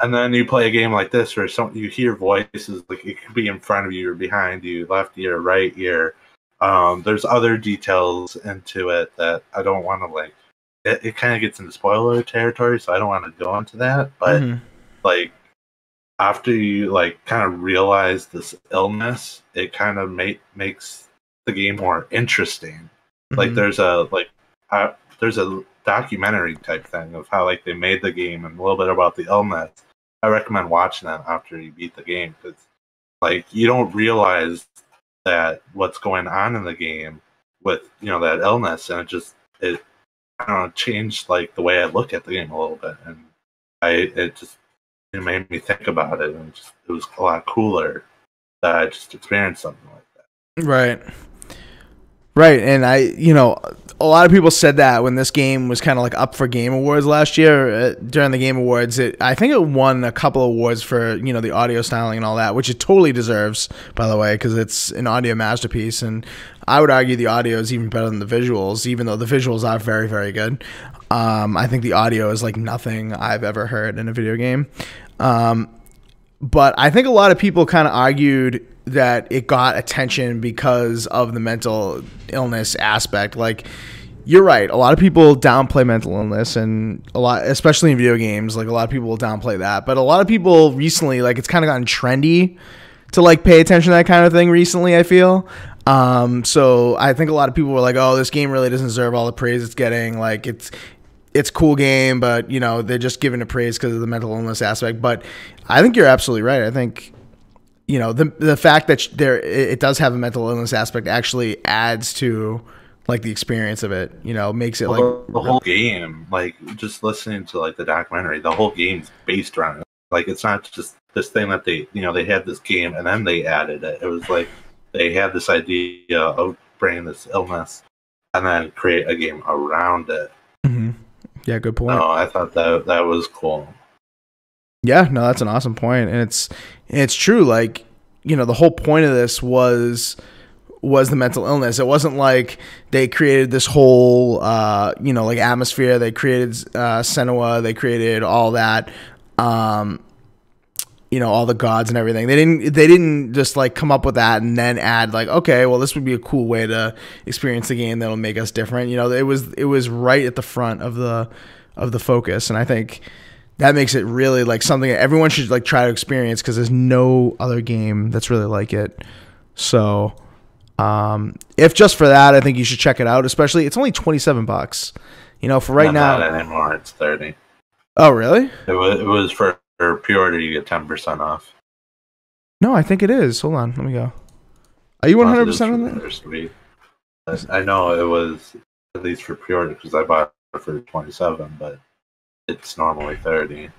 And then you play a game like this where you hear voices, like it could be in front of you or behind you, left ear, right ear. There's other details into it that I don't want to like. It kind of gets into spoiler territory, so I don't want to go into that. But like, after you like kind of realize this illness, it kind of makes the game more interesting. Like there's a documentary type thing of how like they made the game and a little bit about the illness. I recommend watching that after you beat the game, because like you don't realize that what's going on in the game with that illness, and it I don't know, changed like the way I look at the game a little bit, and it made me think about it, and it was a lot cooler that I just experienced something like that. Right. Right, and a lot of people said that when this game was kind of like up for Game Awards last year. During the Game Awards, I think it won a couple of awards for the audio styling and all that, which it totally deserves, by the way, because it's an audio masterpiece. And I would argue the audio is even better than the visuals, even though the visuals are very, very good. I think the audio is like nothing I've ever heard in a video game. But I think a lot of people kind of argued that it got attention because of the mental illness aspect. Like, you're right. A lot of people downplay mental illness, and especially in video games, like a lot of people will downplay that. But a lot of people recently, like, it's kind of gotten trendy to like pay attention to that kind of thing recently, I feel. So I think a lot of people were like, oh, this game really doesn't deserve all the praise it's getting. Like, it's a cool game, but they're just giving it praise because of the mental illness aspect. But I think you're absolutely right. I think the fact that it does have a mental illness aspect actually adds to like the experience of it. Makes it like the whole game. Like, just listening to like the documentary, the whole game's based around it. Like, it's not just this thing that they they had this game and then they added it. It was like they had this idea of bringing this illness and then create a game around it. Mm-hmm. Yeah, good point. No, I thought that was cool. Yeah, no, that's an awesome point, and it's true. Like, the whole point of this was the mental illness. It wasn't like they created this whole like atmosphere. They created Senua. They created all that. All the gods and everything. They didn't just like come up with that and then add like, okay, well, this would be a cool way to experience the game that'll make us different. It was right at the front of the focus, and I think that makes it really like something that everyone should like try to experience, because there's no other game that's really like it. So if just for that, I think you should check it out. Especially, it's only $27. For right now. Not anymore. It's 30. Oh, really? It was for pre-order. You get 10% off. No, I think it is. Hold on, let me go. Are you 100% on that? First week. I know it was at least for pre-order because I bought it for 27, but it's normally 30.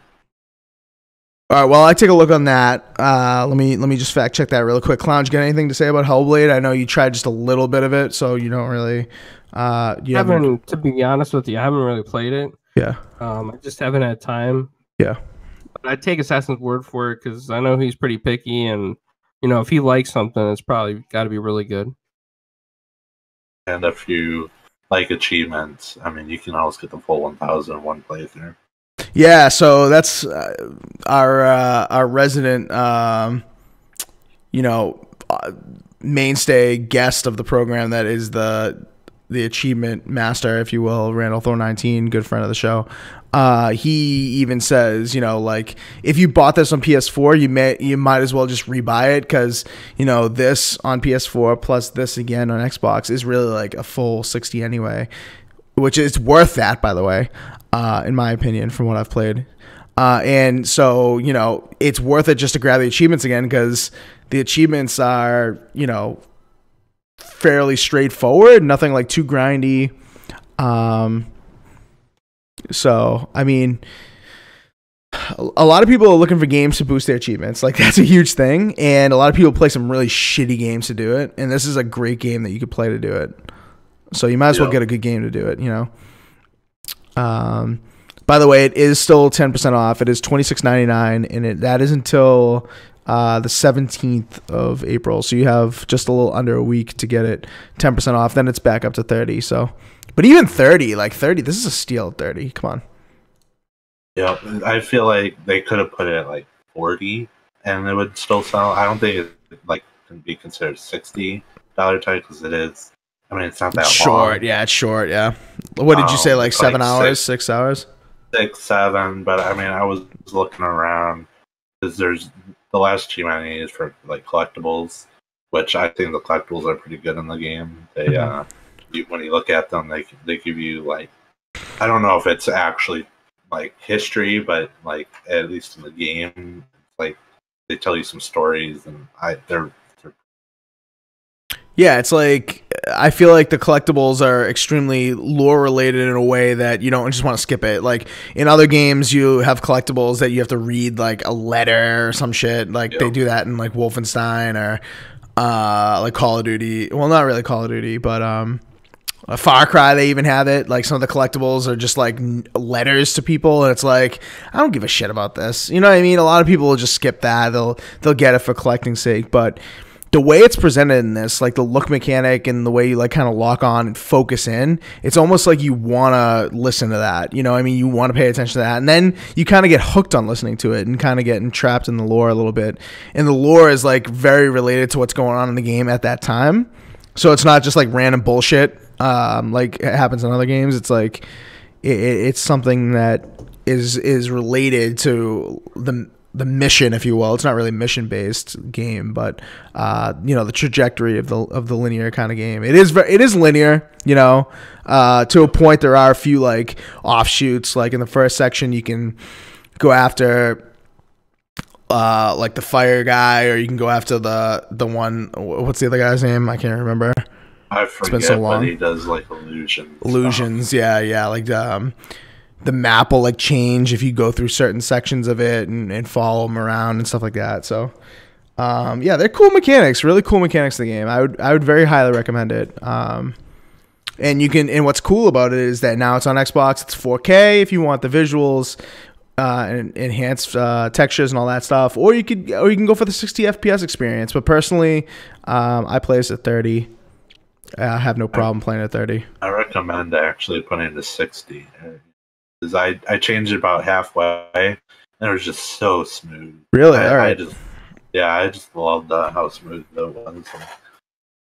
All right, well, I take a look on that. Let me just fact check that real quick. Clown, you got anything to say about Hellblade? I know you tried just a little bit of it, so you don't really. To be honest with you, I haven't really played it. Yeah. I just haven't had time. Yeah. But I take Assassin's word for it because I know he's pretty picky, and if he likes something, it's probably got to be really good. And if you like achievements, I mean, you can always get the full 1,000 in one playthrough. Yeah, so that's our resident, mainstay guest of the program. That is the achievement master, if you will, Randall Thor 19, good friend of the show. He even says, like, if you bought this on PS4, you might as well just rebuy it, because this on PS4 plus this again on Xbox is really like a full 60 anyway, which is worth that, by the way. In my opinion, from what I've played. And so, it's worth it just to grab the achievements again, because the achievements are, fairly straightforward, nothing like too grindy. So, I mean, a lot of people are looking for games to boost their achievements. Like, that's a huge thing. And a lot of people play some really shitty games to do it. And this is a great game that you could play to do it. So you might as well get a good game to do it, By the way, it is still 10% off. It is $26.99, and that is until the 17th of April. So you have just a little under a week to get it 10% off. Then it's back up to 30. So, but even 30, this is a steal at 30. Come on. Yeah, I feel like they could have put it at like 40, and it would still sell. I don't think it can be considered $60 title, because it is. I mean, it's not that short. long. Yeah, it's short. Yeah. What did you say? Like 7 hours, 6 hours? 6, 7. But I mean, I was looking around because there's the last achievement I need is for like collectibles, which I think the collectibles are pretty good in the game. They when you look at them, they give you like, I don't know if it's actually like history, but like at least in the game, like they tell you some stories, and they're yeah, it's like, I feel like the collectibles are extremely lore related in a way that you don't just want to skip it. Like in other games, you have collectibles that you have to read like a letter or some shit. Like they do that in like Wolfenstein or like Call of Duty. Well, not really Call of Duty, but Far Cry, they even have it. Like some of the collectibles are just like letters to people, and it's like, I don't give a shit about this. You know what I mean? A lot of people will just skip that. They'll get it for collecting's sake, but the way it's presented in this, like the look mechanic and the way you like kind of lock on and focus in, it's almost like you want to listen to that. You know what I mean? You want to pay attention to that. And then you kind of get hooked on listening to it and kind of get entrapped in the lore a little bit. And the lore is like very related to what's going on in the game at that time. So it's not just like random bullshit like it happens in other games. It's like it's something that is related to the mission, if you will. It's not really mission based game, but the trajectory of the linear kind of game. It is linear, to a point. There are a few like offshoots. Like in the first section, you can go after like the fire guy, or you can go after the one. What's the other guy's name? I can't remember. I forget. It's been so long. But he does like illusions. Yeah. Like the map will like change if you go through certain sections of it and follow them around and stuff like that. So they're cool mechanics, really cool mechanics of the game. I would very highly recommend it. And what's cool about it is that now it's on Xbox. It's 4K if you want the visuals and enhanced textures and all that stuff, or you can go for the 60 FPS experience. But personally, I play this at 30. I have no problem playing at 30. I recommend actually putting it to 60. Because I changed it about halfway, and it was just so smooth. Really? All right. I just loved how smooth it was.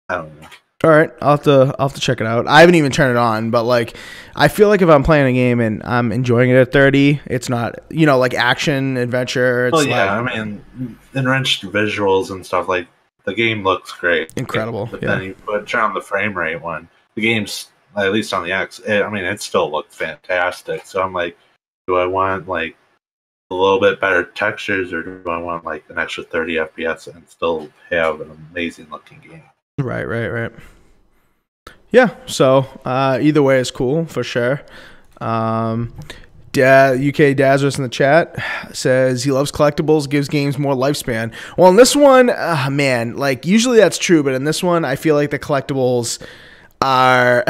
I don't know. All right, I'll have to check it out. I haven't even turned it on, but like, I feel like if I'm playing a game and I'm enjoying it at 30, it's not, like action adventure. It's I mean, enriched visuals and stuff. Like the game looks great, incredible. But then you turn on the frame rate one. The game's, at least on the X, it still looked fantastic. So I'm like, do I want like a little bit better textures, or do I want like an extra 30 FPS and still have an amazing looking game? Right. Yeah, so either way is cool for sure. UK Dazarus in the chat says he loves collectibles, gives games more lifespan. Well, in this one, man, like usually that's true, but in this one, I feel like the collectibles are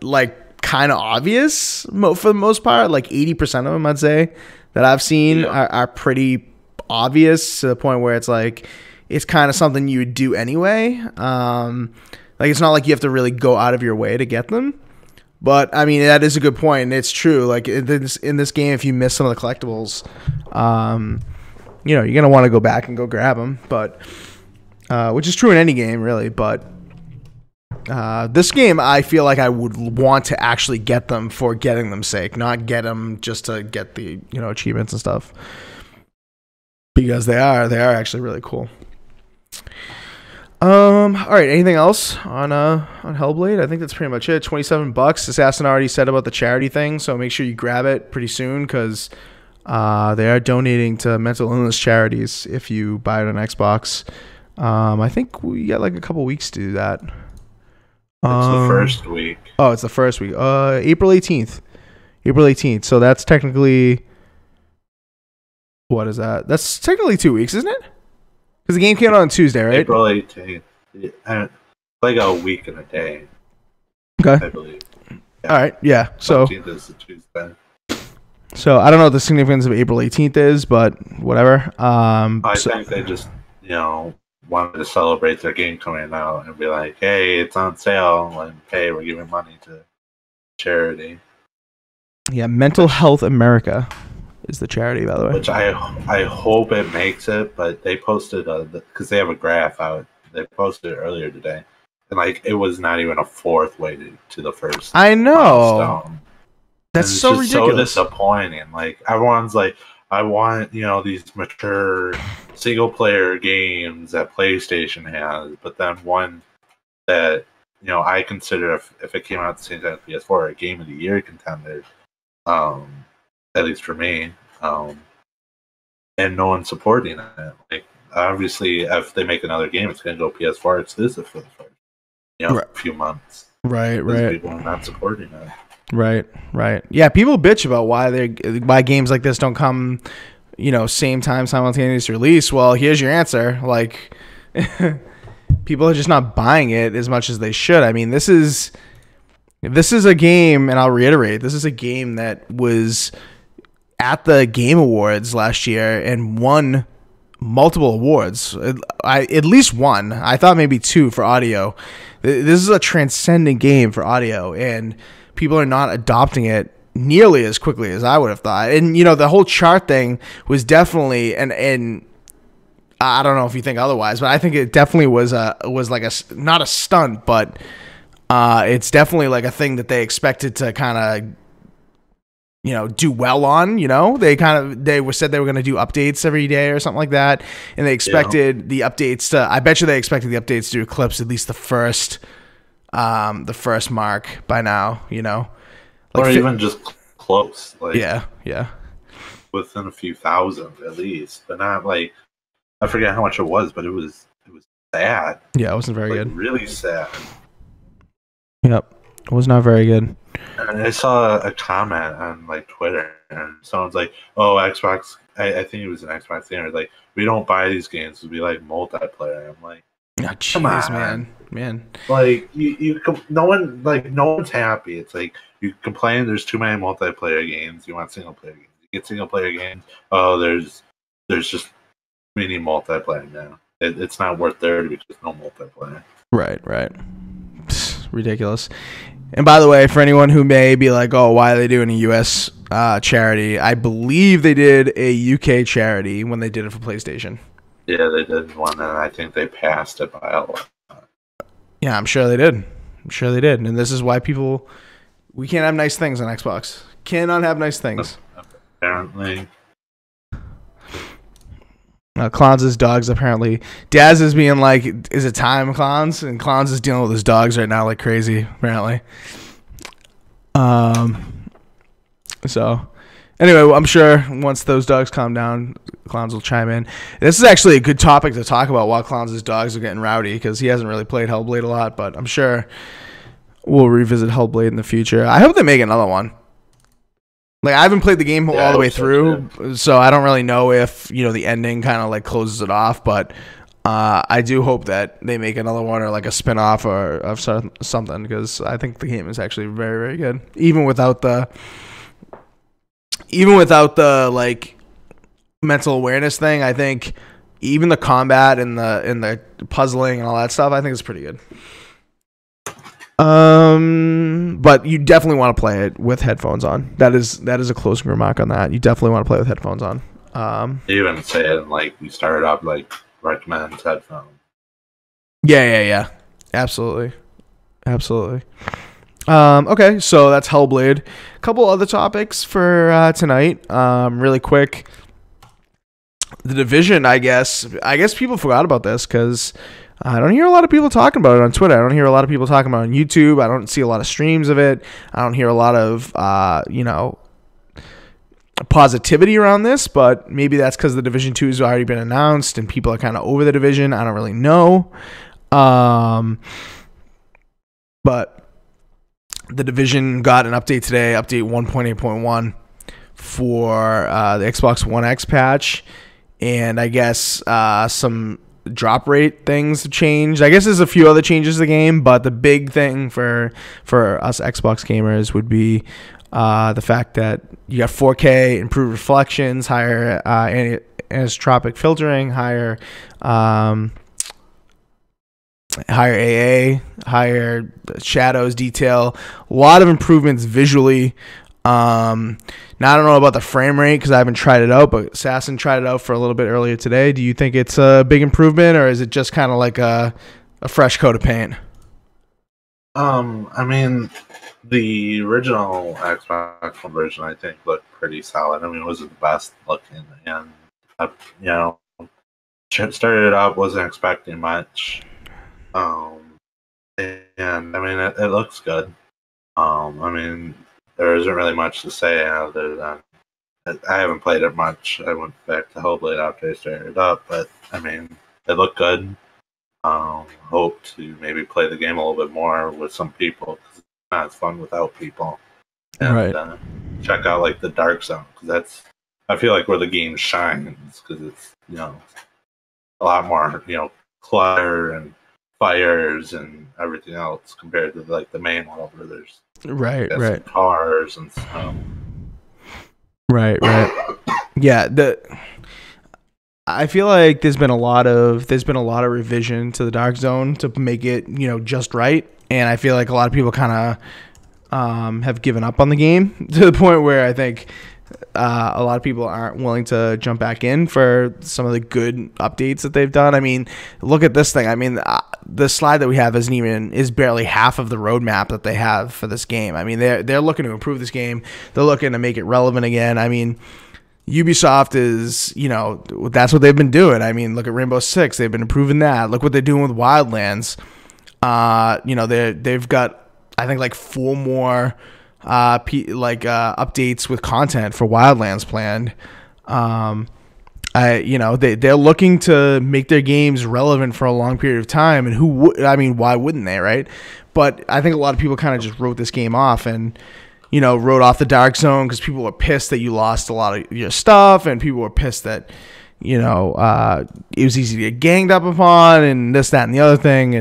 like kind of obvious for the most part. Like 80% of them, I'd say, that I've seen are pretty obvious, to the point where it's like it's kind of something you would do anyway. Like it's not like you have to really go out of your way to get them. But I mean, that is a good point, and it's true. Like in this game, if you miss some of the collectibles, you're gonna want to go back and go grab them. But which is true in any game, really. But this game, I feel like I would want to actually get them for getting them sake, not get them just to get the achievements and stuff, because they are actually really cool. All right, anything else on Hellblade? I think that's pretty much it. $27. Assassin already said about the charity thing, so make sure you grab it pretty soon, because they are donating to mental illness charities if you buy it on Xbox. I think we got like a couple weeks to do that. It's the first week. Oh, it's the first week. April 18th. April 18th. So that's technically, what is that? That's technically 2 weeks, isn't it? Because the game came out on Tuesday, right? April 18th. Like a week and a day. Okay. I believe. Yeah. All right. Yeah. So 17th is the Tuesday. So I don't know what the significance of April 18th is, but whatever. I think they just, wanted to celebrate their game coming out and be like, hey, it's on sale, and hey, we're giving money to charity. Yeah, Mental Health America is the charity, by the way. Which I hope it makes it, but they posted, because they have a graph out, they posted it earlier today, and like it was not even a fourth way to the first. I know. Milestone. That's so ridiculous. So disappointing. Like everyone's like, I want these mature single player games that PlayStation has, but then one that I consider if it came out at the same time as PS4 a Game of the Year contender, at least for me, and no one's supporting it. Like obviously, if they make another game, it's going to go PS4 exclusive for the first few months. Right. People are not supporting it. Right. Yeah, people bitch about why games like this don't come, same time simultaneous release. Well, here's your answer. Like, people are just not buying it as much as they should. I mean, this is a game, and I'll reiterate, this is a game that was at the Game Awards last year and won multiple awards. At least one. I thought maybe two for audio. This is a transcendent game for audio, and people are not adopting it nearly as quickly as I would have thought. And the whole chart thing was definitely and I don't know if you think otherwise, but I think it definitely was like not a stunt, but it's definitely like a thing that they expected to kind of do well on. They said they were going to do updates every day or something like that, and they expected the updates to. I bet you they expected the updates to eclipse at least the first mark by now. Or even just close. Like, yeah. Within a few thousand at least, but not like I forget how much it was, but it was sad. Yeah, it wasn't very good. Really sad. Yep, it was not very good. And I saw a comment on like Twitter, and someone's like, "Oh, Xbox." I think it was an Xbox thing. Or like, we don't buy these games to be like multiplayer. I'm like, oh, jeez, man. Like no one's happy. It's like you complain there's too many multiplayer games. You want single player games. You get single player games. Oh, there's just mini multiplayer now. It's not worth there to be just no multiplayer. Right. Psst, ridiculous. And by the way, for anyone who may be like, oh, why are they doing a U.S. Charity? I believe they did a U.K. charity when they did it for PlayStation. Yeah, they did one, and I think they passed it by a lot. Yeah, I'm sure they did. And this is why we can't have nice things on Xbox. Cannot have nice things. Apparently. Clowns' dogs, apparently. Daz is being like, is it time, Clowns? And Clowns is dealing with his dogs right now like crazy, apparently. So, anyway, I'm sure once those dogs calm down, Clowns will chime in. This is actually a good topic to talk about while Clowns' dogs are getting rowdy, because he hasn't really played Hellblade a lot, but I'm sure we'll revisit Hellblade in the future. I hope they make another one. Like, I haven't played the game all the way through, so I don't really know if, the ending kind of, like, closes it off, but I do hope that they make another one or, like, a spin-off or of something, because I think the game is actually very, very good. Even without the, like, mental awareness thing, I think even the combat and the puzzling and all that stuff, I think it's pretty good. But you definitely want to play it with headphones on. That is a closing remark on that. You definitely want to play with headphones on. You even say it like you started off like recommends headphones. Yeah. Absolutely. Okay, so that's Hellblade. A couple other topics for tonight. Really quick. The Division, I guess people forgot about this because I don't hear a lot of people talking about it on Twitter. I don't hear a lot of people talking about it on YouTube. I don't see a lot of streams of it. I don't hear a lot of, positivity around this, but maybe that's because the Division 2 has already been announced and people are kind of over the Division. I don't really know. But the Division got an update today, update 1.8.1 for the Xbox One X patch. And I guess some drop rate things have changed. I guess there's a few other changes to the game, but the big thing for us Xbox gamers would be the fact that you got 4K, improved reflections, higher anisotropic filtering, higher AA, higher shadows detail, a lot of improvements visually. Now I don't know about the frame rate because I haven't tried it out, but Assassin tried it out for a little bit earlier today. Do you think it's a big improvement, or is it just kind of like a fresh coat of paint? I mean, the original Xbox One version I think looked pretty solid. I mean, it wasn't the best looking, and started it out, wasn't expecting much. And I mean, it looks good. I mean, there isn't really much to say other than I haven't played it much. I went back to Hellblade after I started it up, but I mean, it looked good. Hope to maybe play the game a little bit more with some people because it's not as fun without people. And right. Check out like the Dark Zone because I feel like where the game shines because it's a lot more clutter and fires and everything else compared to like the main world where there's Right. cars and snow. Right. Yeah, I feel like there's been a lot of revision to the Dark Zone to make it, just right. And I feel like a lot of people kind of have given up on the game to the point where I think a lot of people aren't willing to jump back in for some of the good updates that they've done. I mean, look at this thing. I mean, the slide that we have is barely half of the roadmap that they have for this game. I mean, they're looking to improve this game. They're looking to make it relevant again. I mean, Ubisoft is, that's what they've been doing. I mean, look at Rainbow Six. They've been improving that. Look what they're doing with Wildlands. They've got, I think, like 4 more updates with content for Wildlands planned. They're looking to make their games relevant for a long period of time, and why wouldn't they, right? But I think a lot of people kind of just wrote this game off and wrote off the Dark Zone because people were pissed that you lost a lot of your stuff, and people were pissed that it was easy to get ganged up upon, and this, that, and the other thing,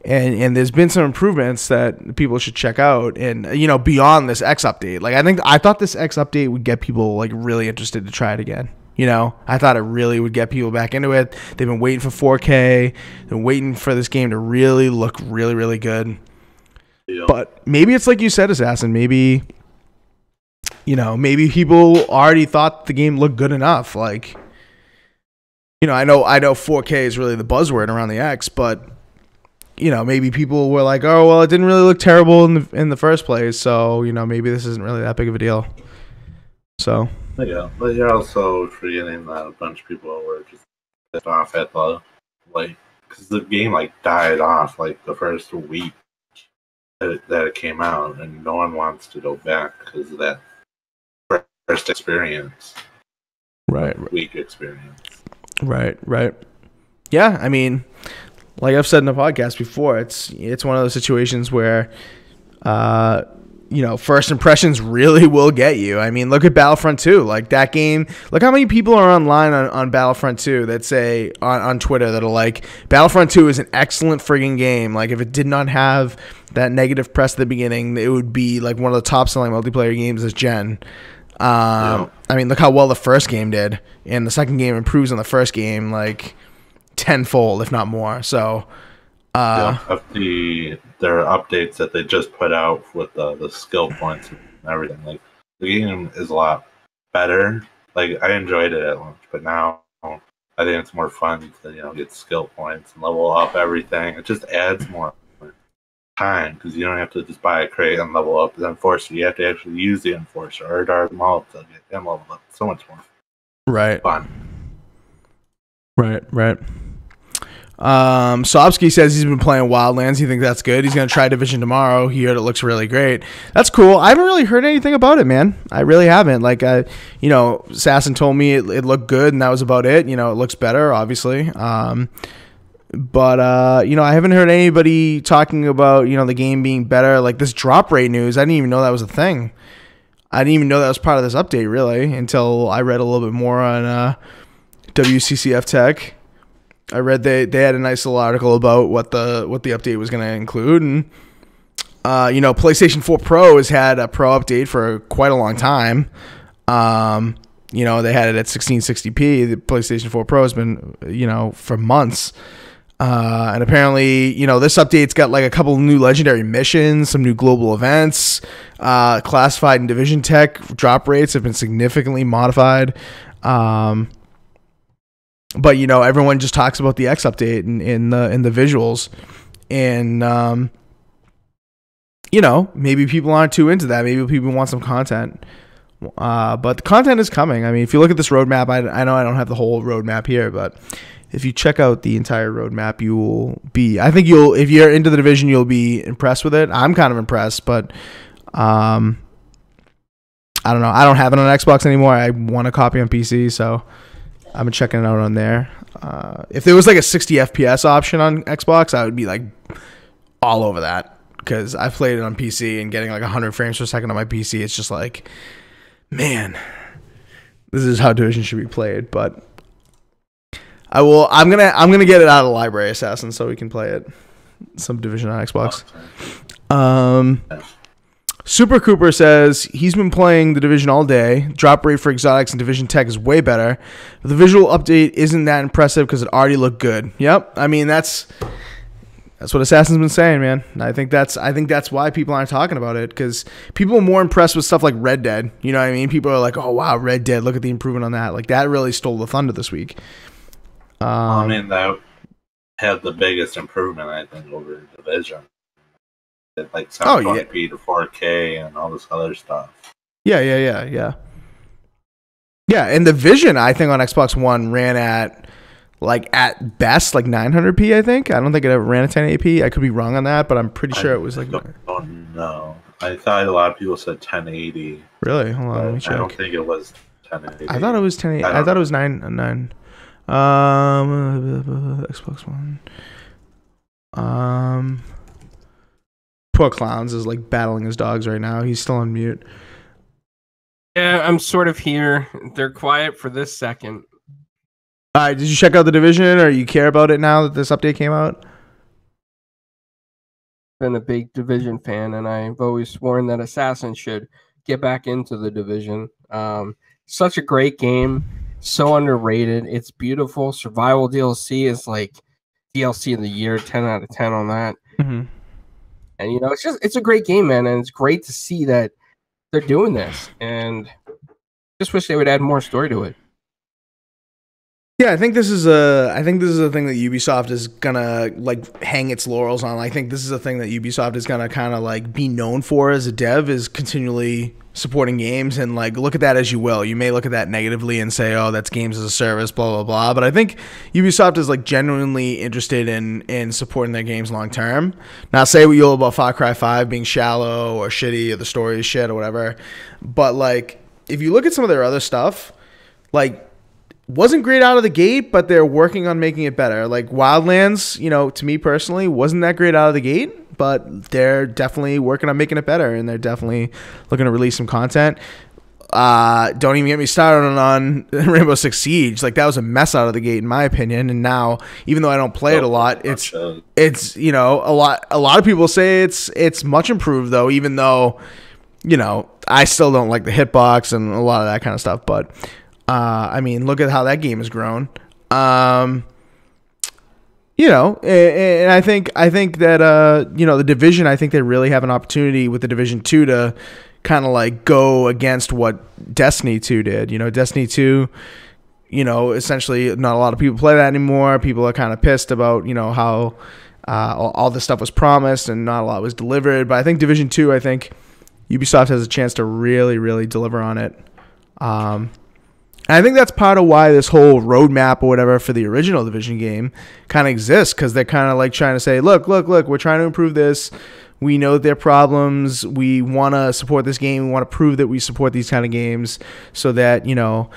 and there's been some improvements that people should check out, and beyond this X update. Like, I thought this X update would get people like really interested to try it again. I thought it really would get people back into it. They've been waiting for 4K. They're waiting for this game to really look really, really good. Yeah. But maybe it's like you said, Assassin. Maybe people already thought the game looked good enough. Like, I know 4K is really the buzzword around the X, but maybe people were like, oh, well, it didn't really look terrible in the first place, so maybe this isn't really that big of a deal. So yeah, but you're also forgetting that a bunch of people were just pissed off at because the game died off the first week that it came out, and no one wants to go back because of that first experience. Right. Week experience. Right. Yeah, I mean, like I've said in the podcast before, it's one of those situations where, first impressions really will get you. I mean, look at Battlefront 2. Like, that game, look how many people are online on Battlefront 2 that say on Twitter that are like, Battlefront 2 is an excellent friggin' game. Like, if it did not have that negative press at the beginning, it would be like one of the top selling multiplayer games this gen. I mean, look how well the first game did, and the second game improves on the first game like tenfold, if not more. So, there are updates that they just put out with the skill points and everything. Like, the game is a lot better. Like, I enjoyed it at launch, but now I think it's more fun to get skill points and level up everything. It just adds more time because you don't have to just buy a crate and level up the Enforcer. You have to actually use the Enforcer or Dark Maul to get them leveled up. So much more fun. Right. Sobsky says he's been playing Wildlands. He thinks that's good. He's going to try Division tomorrow. He heard it looks really great. That's cool. I haven't really heard anything about it, man. I really haven't. Like, Sasson told me it looked good, and that was about it. It looks better, obviously. But I haven't heard anybody talking about, the game being better. Like, this drop rate news, I didn't even know that was a thing. I didn't even know that was part of this update, really, until I read a little bit more on WCCF Tech. I read they had a nice little article about what the update was going to include, and PlayStation 4 Pro has had a Pro update for quite a long time. They had it at 1660p. The PlayStation 4 Pro has been for months, and apparently this update's got like a couple new legendary missions, some new global events, classified and Division Tech drop rates have been significantly modified. But everyone just talks about the X update in the visuals, and maybe people aren't too into that. Maybe people want some content, but the content is coming. I mean, if you look at this roadmap, I know I don't have the whole roadmap here, but if you check out the entire roadmap, you will be. I think if you're into the Division, you'll be impressed with it. I'm kind of impressed, but I don't know. I don't have it on Xbox anymore. I want a copy on PC, so I've been checking it out on there. If there was like a 60 FPS option on Xbox, I would be like all over that, because I've played it on PC, and getting like 100 frames per second on my PC, it's just like, man, this is how Division should be played. But I will. I'm gonna get it out of the library, Assassin, so we can play it. Some Division on Xbox. Super Cooper says he's been playing the Division all day. Drop rate for exotics and Division tech is way better. But the visual update isn't that impressive because it already looked good. Yep. I mean that's what Assassin's been saying, man. And I think that's why people aren't talking about it, because people are more impressed with stuff like Red Dead. You know what I mean? People are like, oh wow, Red Dead, look at the improvement on that. Like that really stole the thunder this week. I mean, that had the biggest improvement, I think, over Division. It, like 720p to 4K and all this other stuff. Yeah. Yeah, and the Vision, I think, on Xbox One ran at best 900p. I think. I don't think it ever ran at 1080p. I could be wrong on that, but I'm pretty sure it was like. Oh no! I thought a lot of people said 1080. Really? Hold on, let me check. I don't think it was 1080. I thought it was 1080. I thought it was 9. Xbox One. Poor Clowns is battling his dogs right now. He's still on mute. Yeah, I'm sort of here. They're quiet for this second. All right, did you check out the Division, or you care about it now that this update came out? Been a big Division fan, and I've always sworn that Assassin should get back into the Division. Such a great game, so underrated. It's beautiful. Survival DLC is like DLC of the year, 10 out of 10 on that. Mm-hmm. And it's a great game, man, and it's great to see that they're doing this. And just wish they would add more story to it. Yeah, I think this is a thing that Ubisoft is gonna hang its laurels on. I think this is a thing that Ubisoft is gonna kind of be known for as a dev, is continually supporting games. And look at that as you will. You may look at that negatively and say, oh, that's games as a service, blah blah blah. But I think Ubisoft is genuinely interested in supporting their games long term. Not say what you'll about Far Cry 5 being shallow or shitty, or the story is shit or whatever. But if you look at some of their other stuff, wasn't great out of the gate, but they're working on making it better. Wildlands, to me personally, wasn't that great out of the gate, but they're definitely working on making it better, and they're definitely looking to release some content. Don't even get me started on Rainbow Six Siege. That was a mess out of the gate, in my opinion. And now, even though I don't play it a lot, it's a lot of people say it's much improved, though, even though, I still don't like the hitbox and a lot of that kind of stuff. But I mean, look at how that game has grown. And I think that the Division, I think they really have an opportunity with the Division 2 to kind of go against what Destiny 2 did. Destiny 2, essentially not a lot of people play that anymore. People are kind of pissed about how all this stuff was promised and not a lot was delivered. But I think Division 2, I think Ubisoft has a chance to really, really deliver on it. And I think that's part of why this whole roadmap or whatever for the original Division game kind of exists, because they're kind of trying to say, look, we're trying to improve this. We know there are problems. We want to support this game. We want to prove that we support these kind of games so that, the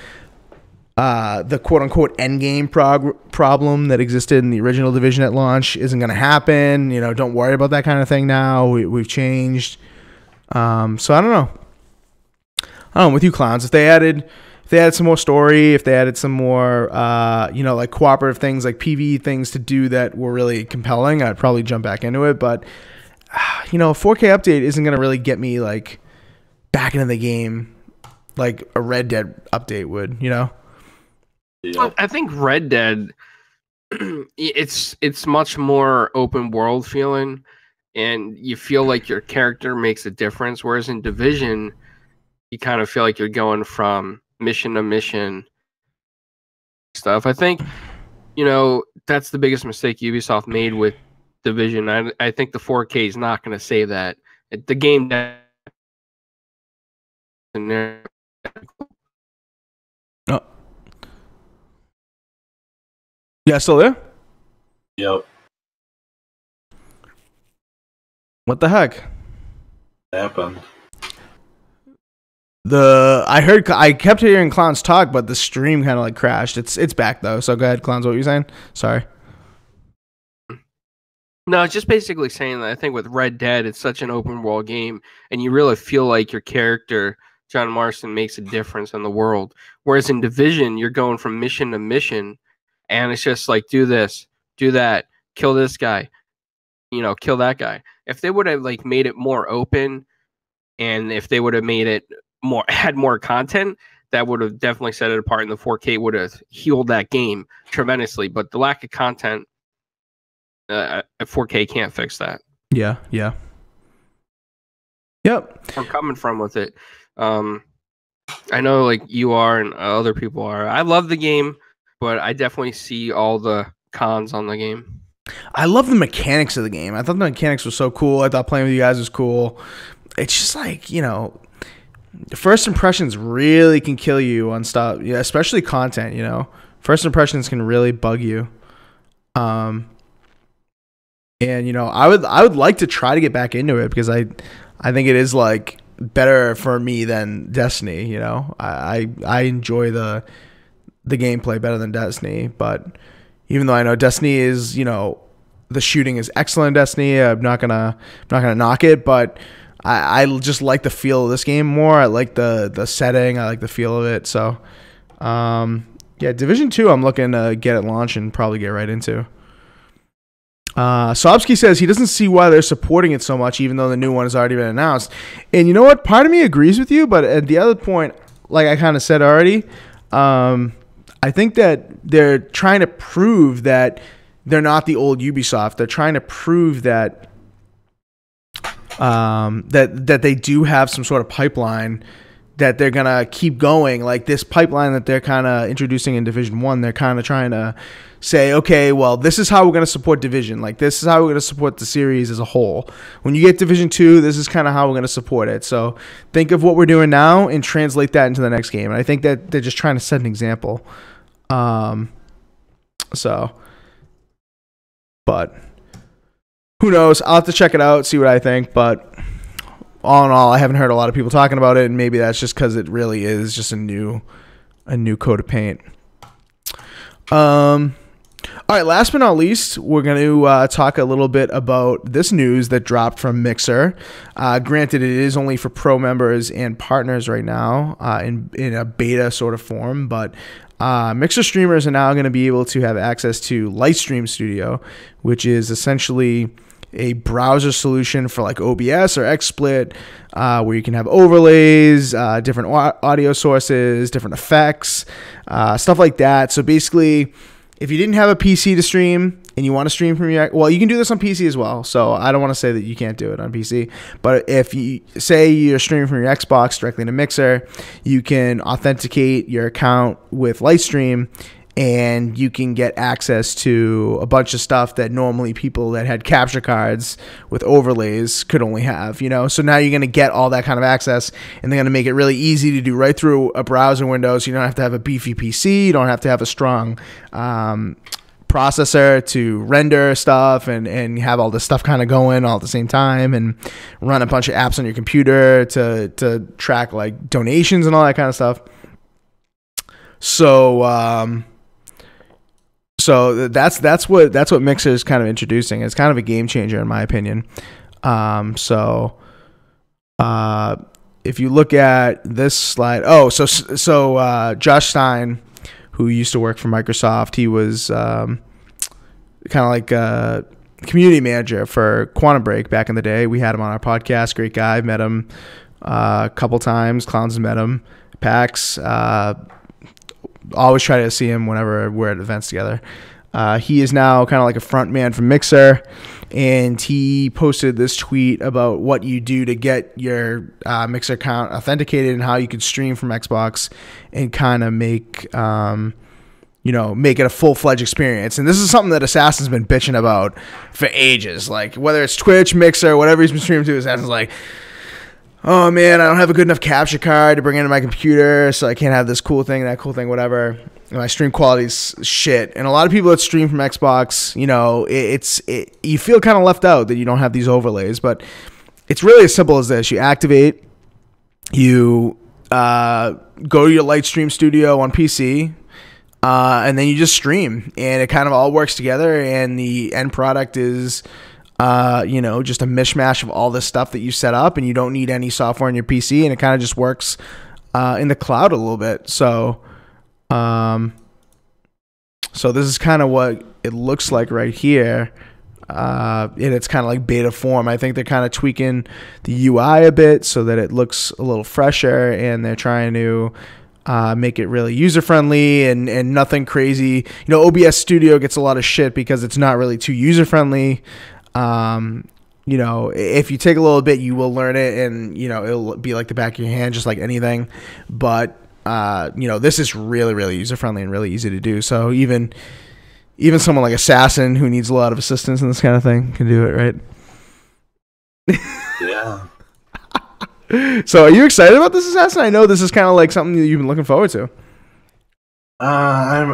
quote-unquote endgame problem that existed in the original Division at launch isn't going to happen. Don't worry about that kind of thing now. We've changed. So I don't know. With you clowns, if they added some more story, if they added some more, cooperative things, PvE things to do that were really compelling, I'd probably jump back into it. But, a 4K update isn't going to really get me, back into the game like a Red Dead update would, Yeah. I think Red Dead, it's much more open world feeling, and you feel like your character makes a difference, whereas in Division, you kind of feel like you're going from mission to mission stuff. I think, that's the biggest mistake Ubisoft made with Division. I think the 4K is not going to save that. The game Oh. Yeah, still there? Yep. What the heck? Happened. I kept hearing Clowns talk, but the stream kind of crashed. It's back though. So go ahead, Clowns. What were you saying? Sorry. No, it's just basically saying that I think with Red Dead, it's such an open world game, and you really feel like your character, John Marston, makes a difference in the world. Whereas in Division, you're going from mission to mission, and it's just like, do this, do that, kill this guy, kill that guy. If they would have like made it more open, and if they would have made it had more content, that would have definitely set it apart, and the 4K would have healed that game tremendously. But the lack of content, 4K can't fix that. Yeah. Yep. I'm coming from with it. I know like you are and other people are. I love the game, but I definitely see all the cons on the game. I love the mechanics of the game. I thought the mechanics were so cool. I thought playing with you guys was cool. It's just like, first impressions really can kill you on stuff, especially content, First impressions can really bug you. And I would like to try to get back into it because I think it is like better for me than Destiny, I enjoy the gameplay better than Destiny, but even though I know Destiny is, the shooting is excellent in Destiny, I'm not gonna knock it, but I just like the feel of this game more. I like the setting, I like the feel of it. So Division 2 I'm looking to get at launch and probably get right into. Sobsky says he doesn't see why they're supporting it so much, even though the new one has already been announced. And you know what? Part of me agrees with you, but at the other point, like I kind of said already, I think that they're trying to prove that they're not the old Ubisoft. They're trying to prove that that they do have some sort of pipeline that they're gonna keep going. Like this pipeline that they're kind of introducing in Division 1, they're kind of trying to say, okay, well, this is how we're gonna support Division. Like this is how we're gonna support the series as a whole. When you get Division 2, this is kind of how we're gonna support it. So think of what we're doing now and translate that into the next game. And I think that they're just trying to set an example. But who knows? I'll have to check it out, see what I think. But all in all, I haven't heard a lot of people talking about it, and maybe that's just because it really is just a new coat of paint. All right, last but not least, we're going to talk a little bit about this news that dropped from Mixer. Granted, it is only for pro members and partners right now in a beta sort of form, but Mixer streamers are now going to be able to have access to Lightstream Studio, which is essentially a browser solution for like OBS or XSplit, where you can have overlays, different audio sources, different effects, stuff like that. So basically, if you didn't have a PC to stream and you want to stream from your, well, you can do this on PC as well. So I don't want to say that you can't do it on PC, but if you say you're streaming from your Xbox directly into Mixer, you can authenticate your account with Lightstream and you can get access to a bunch of stuff that normally people that had capture cards with overlays could only have, So now you're going to get all that kind of access, and they're going to make it really easy to do right through a browser window. So you don't have to have a beefy PC. You don't have to have a strong processor to render stuff and have all this stuff kind of going all at the same time and run a bunch of apps on your computer to track like donations and all that kind of stuff. So that's what Mixer is kind of introducing. It's kind of a game changer in my opinion. If you look at this slide, Josh Stein, who used to work for Microsoft, he was kind of like a community manager for Quantum Break back in the day. We had him on our podcast. Great guy. Met him a couple times. Clowns met him. PAX. Always try to see him whenever we're at events together. He is now kind of like a front man for Mixer, and he posted this tweet about what you do to get your Mixer account authenticated and how you could stream from Xbox and kind of make it a full-fledged experience. And this is something that Assassin's been bitching about for ages. Like, whether it's Twitch, Mixer, whatever he's been streaming to, Assassin's like, oh man, I don't have a good enough capture card to bring into my computer, so I can't have this cool thing, that cool thing, whatever. My stream quality's shit. And a lot of people that stream from Xbox, you feel kind of left out that you don't have these overlays. But it's really as simple as this. You activate, you go to your Lightstream Studio on PC, and then you just stream. And it kind of all works together, and the end product is just a mishmash of all this stuff that you set up, and you don't need any software on your PC, and it kind of just works in the cloud a little bit. So So this is kind of what it looks like right here. And it's kind of like beta form. I think they're kind of tweaking the UI a bit so that it looks a little fresher, and they're trying to make it really user friendly and nothing crazy. You know, OBS Studio gets a lot of shit because it's not really too user friendly. You know, if you take a little bit, you will learn it, and you know it'll be like the back of your hand, just like anything. But you know, this is really, really user friendly and really easy to do. So even someone like Assassin, who needs a lot of assistance in this kind of thing, can do it, right? Yeah. So are you excited about this, Assassin? I know this is kind of like something that you've been looking forward to. I'm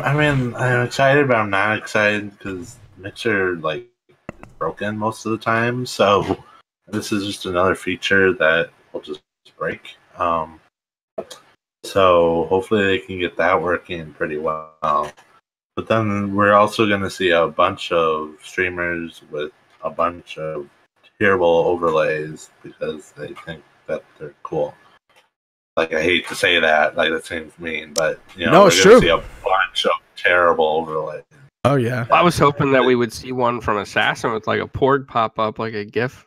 excited, but I'm not excited because Mixer like is broken most of the time. So this is just another feature that will just break. So hopefully they can get that working pretty well. But then we're also going to see a bunch of streamers with a bunch of terrible overlays because they think that they're cool. Like, I hate to say that, like that seems mean, but you know, no, we're it's going true. to see a bunch of terrible overlays. Oh yeah. I was hoping that we would see one from Assassin with like a port pop up, like a GIF,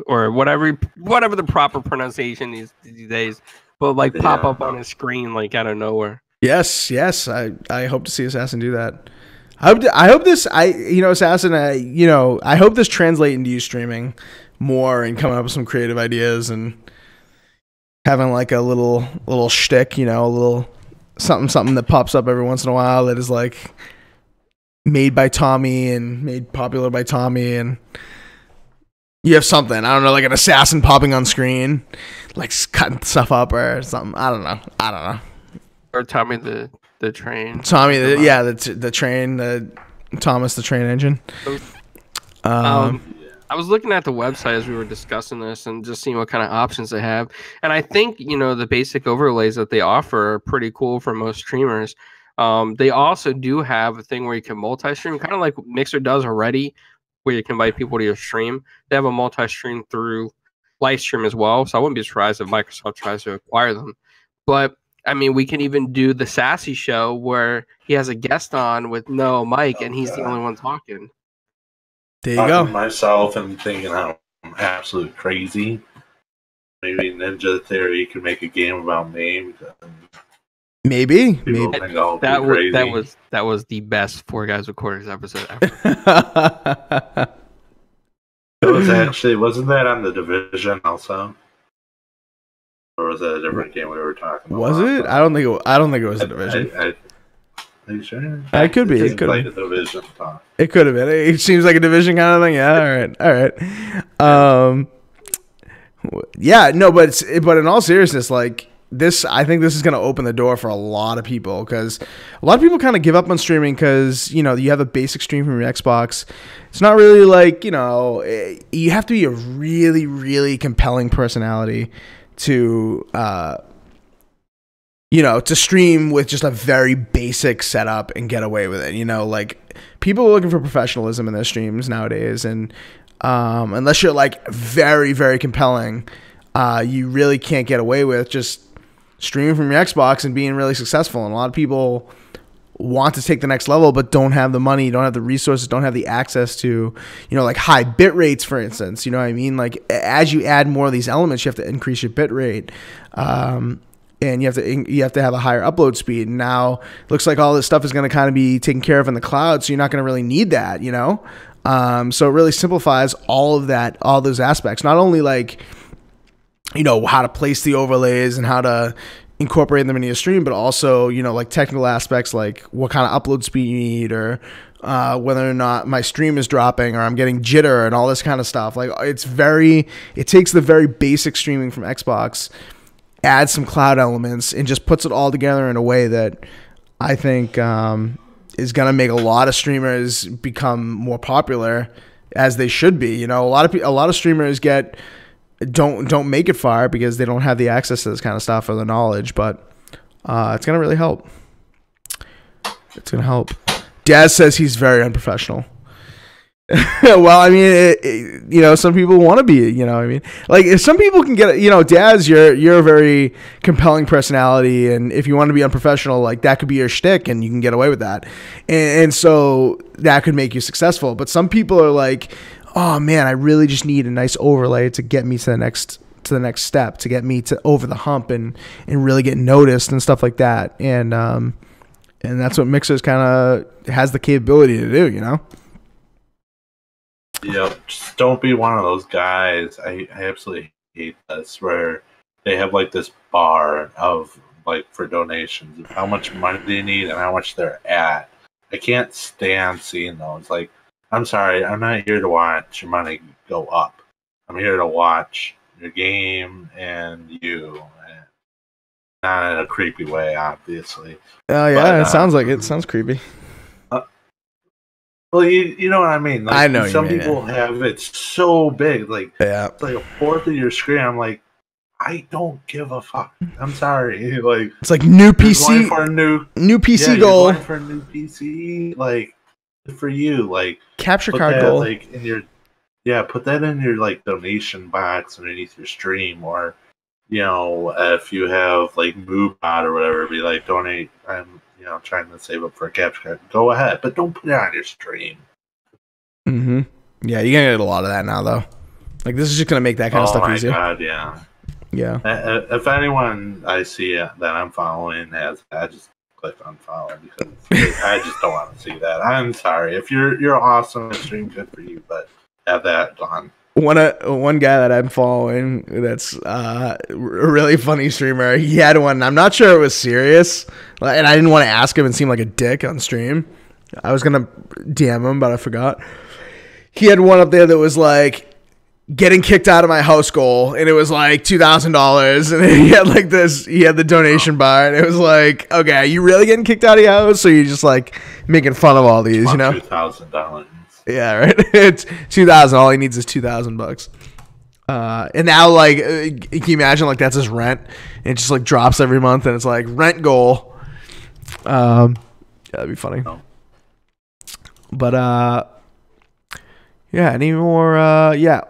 or whatever the proper pronunciation these days, but like pop up on his screen like out of nowhere. Yes. I hope to see Assassin do that. I hope this. Assassin. I hope this translates into you streaming more and coming up with some creative ideas and having like a little shtick. You know, a little something that pops up every once in a while that is like made by Tommy and made popular by Tommy, and you have something, I don't know, like an assassin popping on screen, like cutting stuff up or something. I don't know. Or Tommy the train. Tommy, the train, Thomas the train engine. I was looking at the website as we were discussing this and just seeing what kind of options they have. And I think, the basic overlays that they offer are pretty cool for most streamers. They also do have a thing where you can multi-stream, kind of like Mixer does already, where you can invite people to your stream. They have a multi-stream through Livestream as well, so I wouldn't be surprised if Microsoft tries to acquire them. But, I mean, we can even do the Sassy show where he has a guest on with no mic, and he's the only one talking. There you go. Myself and thinking I'm absolute crazy. Maybe Ninja Theory could make a game about me. Maybe. That was the best 4GwQPodcast episode ever. Wasn't that on the Division also? Or was that a different game we were talking about? Was it? I don't think it was a Division. Are you sure? It could be. It could like a Division talk. It could have been. It seems like a Division kind of thing. Yeah. All right. Yeah. No, but in all seriousness, like this, I think this is going to open the door for a lot of people, because a lot of people kind of give up on streaming because you have a basic stream from your Xbox. It's not really like you have to be a really, really compelling personality to to stream with just a very basic setup and get away with it. Like people are looking for professionalism in their streams nowadays, and unless you're like very, very compelling, you really can't get away with just streaming from your Xbox and being really successful. And a lot of people want to take the next level, but don't have the money, don't have the resources, don't have the access to, like high bit rates, for instance. You know what I mean? Like as you add more of these elements, you have to increase your bit rate. And you have to have a higher upload speed. And now it looks like all this stuff is going to kind of be taken care of in the cloud, so you're not going to really need that, So it really simplifies all of that, all those aspects. Not only like, how to place the overlays and how to incorporate them into your stream, but also, like technical aspects like what kind of upload speed you need, or whether or not my stream is dropping or I'm getting jitter and all this kind of stuff. Like it takes the very basic streaming from Xbox, adds some cloud elements, and just puts it all together in a way that I think is going to make a lot of streamers become more popular, as they should be. A lot of streamers don't make it far because they don't have the access to this kind of stuff or the knowledge, but it's going to really help. It's going to help. Daz says he's very unprofessional. Well, I mean, some people want to be, I mean, like if some people can get, Daz, you're a very compelling personality, and if you want to be unprofessional, like that could be your shtick, and you can get away with that, and so that could make you successful. But some people are like, oh man, I really just need a nice overlay to get me to the next step, to get me to over the hump and really get noticed and stuff like that, and that's what Mixer's kind of has the capability to do, Yep, just don't be one of those guys. I absolutely hate this, where they have like this bar of like for donations of how much money they need and how much they're at. I can't stand seeing those. Like, I'm sorry, I'm not here to watch your money go up. I'm here to watch your game and you. Not in a creepy way, obviously. Oh yeah, it sounds like it. Sounds creepy. Well, you know what I mean. Like, I know. Some people have it so big, like it's like a fourth of your screen. I'm like, I don't give a fuck. I'm sorry. Like, it's like new PC for a new PC goal. You're going for a new PC, like good for you. Like capture put card that, goal. Like in your put that in your like donation box underneath your stream, or if you have like MooBot or whatever, be like donate. I'm trying to save up for a capture card. Go ahead, but don't put it on your stream. Mm-hmm. Yeah, you're gonna get a lot of that now, though. Like, this is just gonna make that kind of stuff easier. Oh my god, yeah. Yeah. If anyone I see that I'm following has, I just click unfollow because I just don't want to see that. I'm sorry. If you're awesome and stream, good for you, but have that gone. One guy that I'm following that's a really funny streamer, he had one. I'm not sure it was serious, and I didn't want to ask him and seem like a dick on stream. I was gonna DM him, but I forgot. He had one up there that was like getting kicked out of my house goal, and it was like $2,000, and then he had like this. He had the donation bar, and it was like, okay, are you really getting kicked out of your house? Or you just like making fun of all these, $2,000. Yeah, right. It's $2,000. All he needs is $2,000. And now, like, can you imagine? Like, that's his rent. And it just like drops every month, and it's like rent goal. Yeah, that'd be funny. No. But yeah. Any more?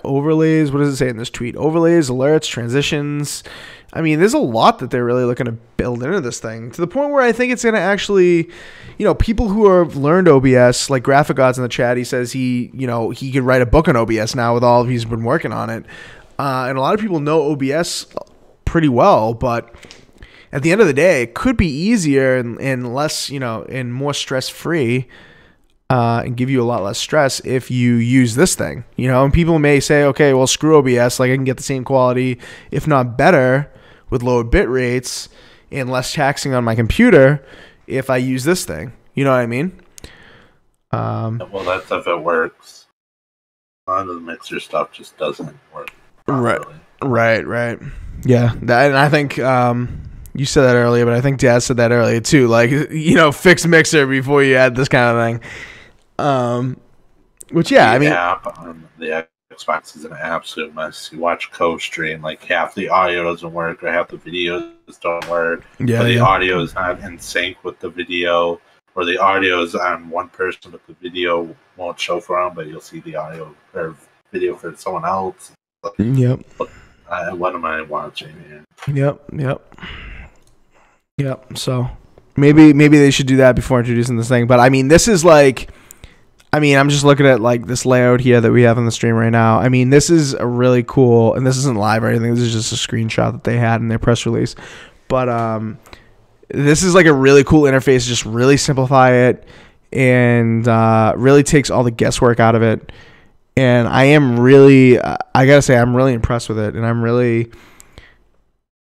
Overlays. What does it say in this tweet? Overlays, alerts, transitions. I mean, there's a lot that they're really looking to build into this thing, to the point where I think it's going to actually, people who have learned OBS, like Graphic Gods in the chat, he says he could write a book on OBS now with all of he's been working on it. And a lot of people know OBS pretty well, but at the end of the day, it could be easier and less, and more stress-free, and give you a lot less stress if you use this thing, and people may say, okay, well, screw OBS, like I can get the same quality, if not better, with lower bit rates and less taxing on my computer if I use this thing. You know what I mean? Well, that's if it works. A lot of the Mixer stuff just doesn't work properly. Right. Yeah, and I think you said that earlier, but I think Dad said that earlier too. Like, fix Mixer before you add this kind of thing. Which, yeah, the I mean, app on the Xbox is an absolute mess. You watch co-stream, like half the audio doesn't work or half the videos don't work. Yeah, or the audio is not in sync with the video, or the audio is on one person but the video won't show for them, but you'll see the audio or video for someone else. Yep. What am I watching, man? Yep. So maybe they should do that before introducing this thing. But I mean, this is like, I'm just looking at like this layout here that we have on the stream right now. I mean, this is a really cool, and this isn't live or anything. This is just a screenshot that they had in their press release. But this is like a really cool interface. Just really simplify it, and really takes all the guesswork out of it. And I am really, I gotta say, I'm really impressed with it, and I'm really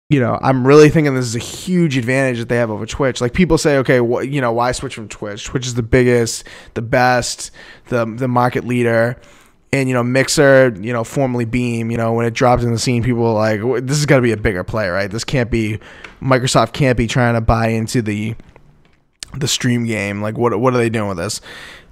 thinking this is a huge advantage that they have over Twitch. Like, people say, okay, why switch from Twitch? Twitch is the biggest, the best, the market leader. And, Mixer, formerly Beam, when it dropped in the scene, people were like, this is got to be a bigger play, right? Microsoft can't be trying to buy into the stream game. Like, what are they doing with this?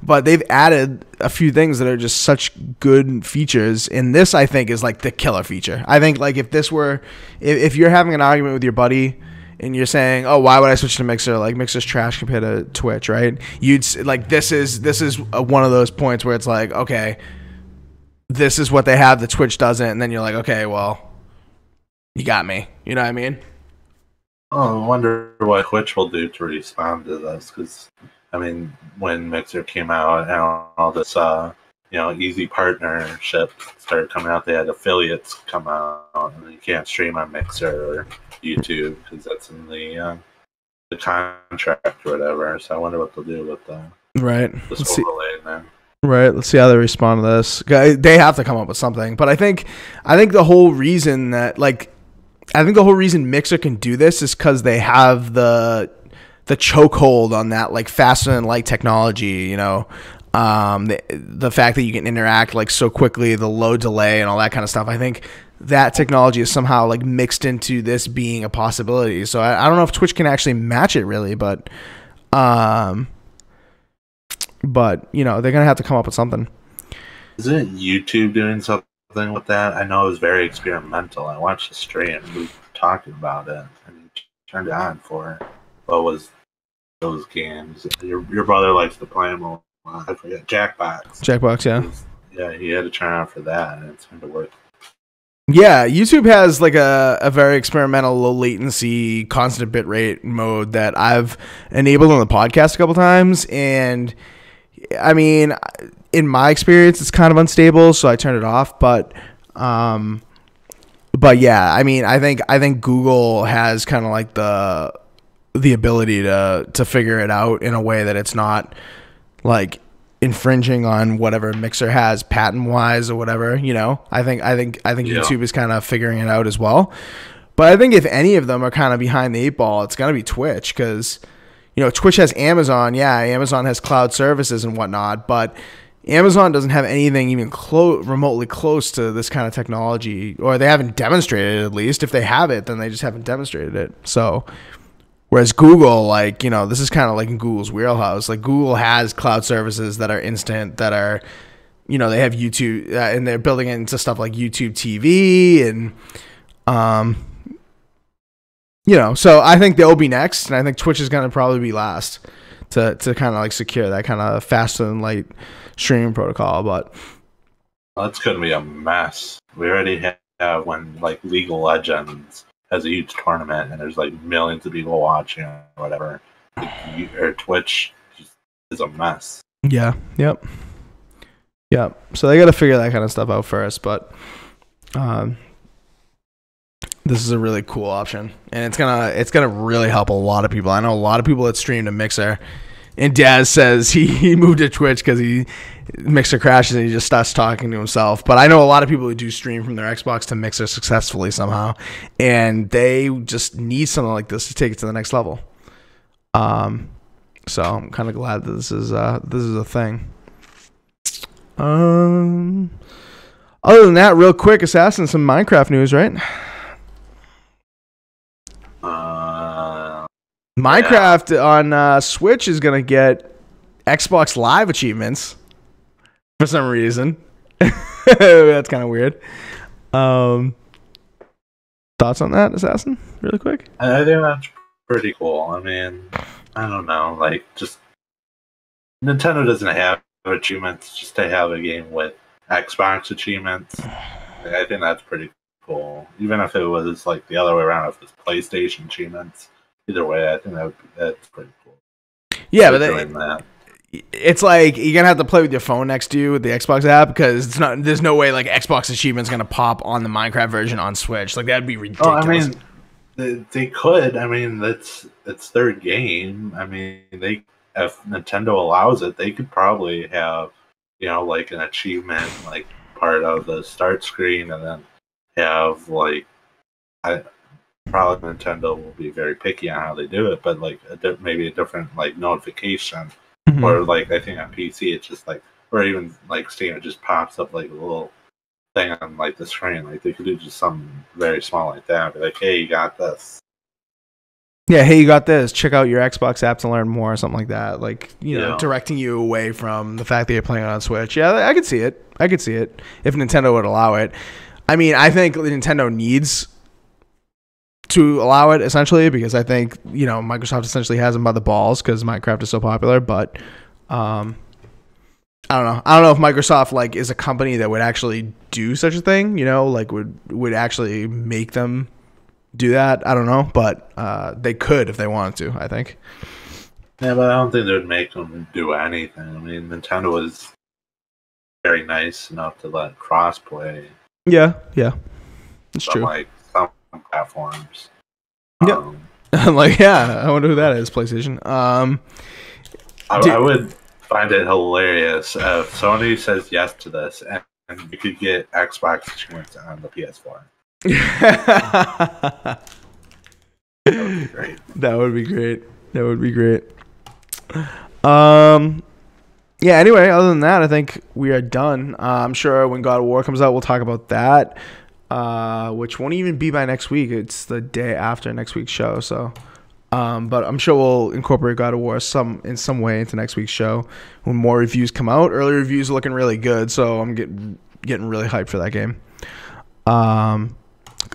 But they've added a few things that are just such good features. And this, I think, is like the killer feature. I think, like, if you're having an argument with your buddy and you're saying, oh, why would I switch to Mixer? Like Mixer's trash compared to Twitch, right? This is one of those points where it's like, okay, this is what they have that Twitch doesn't, and then you're like, okay, well, you got me. You know what I mean? Oh, I wonder what Twitch will do to respond to this, because I mean, when Mixer came out and all this, easy partnership started coming out, they had affiliates come out, and you can't stream on Mixer or YouTube because that's in the contract or whatever. So I wonder what they'll do with this overlay then. Right. Let's see how they respond to this. They have to come up with something, but I think the whole reason Mixer can do this is because they have the chokehold on that like faster than light technology, you know, the fact that you can interact like so quickly, the low delay and all that kind of stuff. I think that technology is somehow like mixed into this being a possibility. So I don't know if Twitch can actually match it really, but you know, they're gonna have to come up with something. Isn't YouTube doing something with that? I know it was very experimental. I watched the stream. We were talking about it, and he turned it on for what was those games. Your brother likes to play them. I forget. Jackbox, yeah. Yeah, he had to turn on for that, and it seemed to work. Yeah, YouTube has like a very experimental low latency constant bitrate mode that I've enabled on the podcast a couple times, and I mean, in my experience, it's kind of unstable, so I turned it off. But yeah, I mean, I think Google has kind of like the ability to figure it out in a way that it's not like infringing on whatever Mixer has patent wise or whatever. You know, I think YouTube is kind of figuring it out as well. But I think if any of them are kind of behind the eight ball, it's gonna be Twitch, because you know, Twitch has Amazon. Yeah, Amazon has cloud services and whatnot, but Amazon doesn't have anything even remotely close to this kind of technology, or they haven't demonstrated it at least. If they have it, then they just haven't demonstrated it. So, whereas Google, like, you know, this is kind of like in Google's wheelhouse. Like, Google has cloud services that are instant, that are, you know, they have YouTube, and they're building it into stuff like YouTube TV and, you know, so I think they'll be next, and I think Twitch is going to probably be last to kind of like secure that kind of faster than light streaming protocol. But that's going to be a mess. We already have when like League of Legends has a huge tournament and there's like millions of people watching or whatever. Or Twitch is a mess. Yeah. Yep. So they got to figure that kind of stuff out first, but this is a really cool option, and it's gonna really help a lot of people. I know a lot of people that stream to Mixer, and Daz says he moved to Twitch because Mixer crashes and he just starts talking to himself. But I know a lot of people who do stream from their Xbox to Mixer successfully somehow, and they just need something like this to take it to the next level. So I'm kind of glad that this is a thing. Other than that, real quick, Assassin, some Minecraft news, right? Minecraft on Switch is going to get Xbox Live achievements for some reason. That's kind of weird. Thoughts on that, Assassin? Really quick? I think that's pretty cool. I mean, I don't know. Like, just Nintendo doesn't have achievements just to have a game with Xbox achievements. I think that's pretty cool. Even if it was like the other way around, if it's PlayStation achievements. Either way, I think that's pretty cool. Yeah, but it's like you're gonna have to play with your phone next to you with the Xbox app, because there's no way like Xbox achievements gonna pop on the Minecraft version on Switch. Like, that'd be ridiculous. Oh, I mean, they could. I mean, it's their game. I mean, if Nintendo allows it, they could probably have, you know, like an achievement like part of the start screen, and then have like probably Nintendo will be very picky on how they do it, but like maybe a different like notification, or like I think on PC it's just like, or even like Steam, it just pops up like a little thing on like the screen. Like they could do just something very small like that, be like, hey, you got this. Yeah, hey, you got this. Check out your Xbox app to learn more, or something like that. Like, you know, directing you away from the fact that you're playing on Switch. Yeah, I could see it. If Nintendo would allow it. I mean, I think Nintendo needs to allow it essentially, because I think, you know, Microsoft essentially has them by the balls because Minecraft is so popular. But I don't know. I don't know if Microsoft like is a company that would actually do such a thing. You know, like would actually make them do that. I don't know, but they could if they wanted to, I think. Yeah, but I don't think they would make them do anything. I mean, Nintendo was very nice enough to let crossplay. Yeah, it's true. Like some platforms. Yeah. Like, yeah, I wonder who that is. PlayStation. I would find it hilarious if Sony says yes to this, and you could get Xbox achievements on the PS4. That would be great. That would be great. Yeah, anyway, other than that, I think we are done. I'm sure when God of War comes out, we'll talk about that, which won't even be by next week. It's the day after next week's show. So, but I'm sure we'll incorporate God of War in some way into next week's show when more reviews come out. Early reviews are looking really good, so I'm getting really hyped for that game.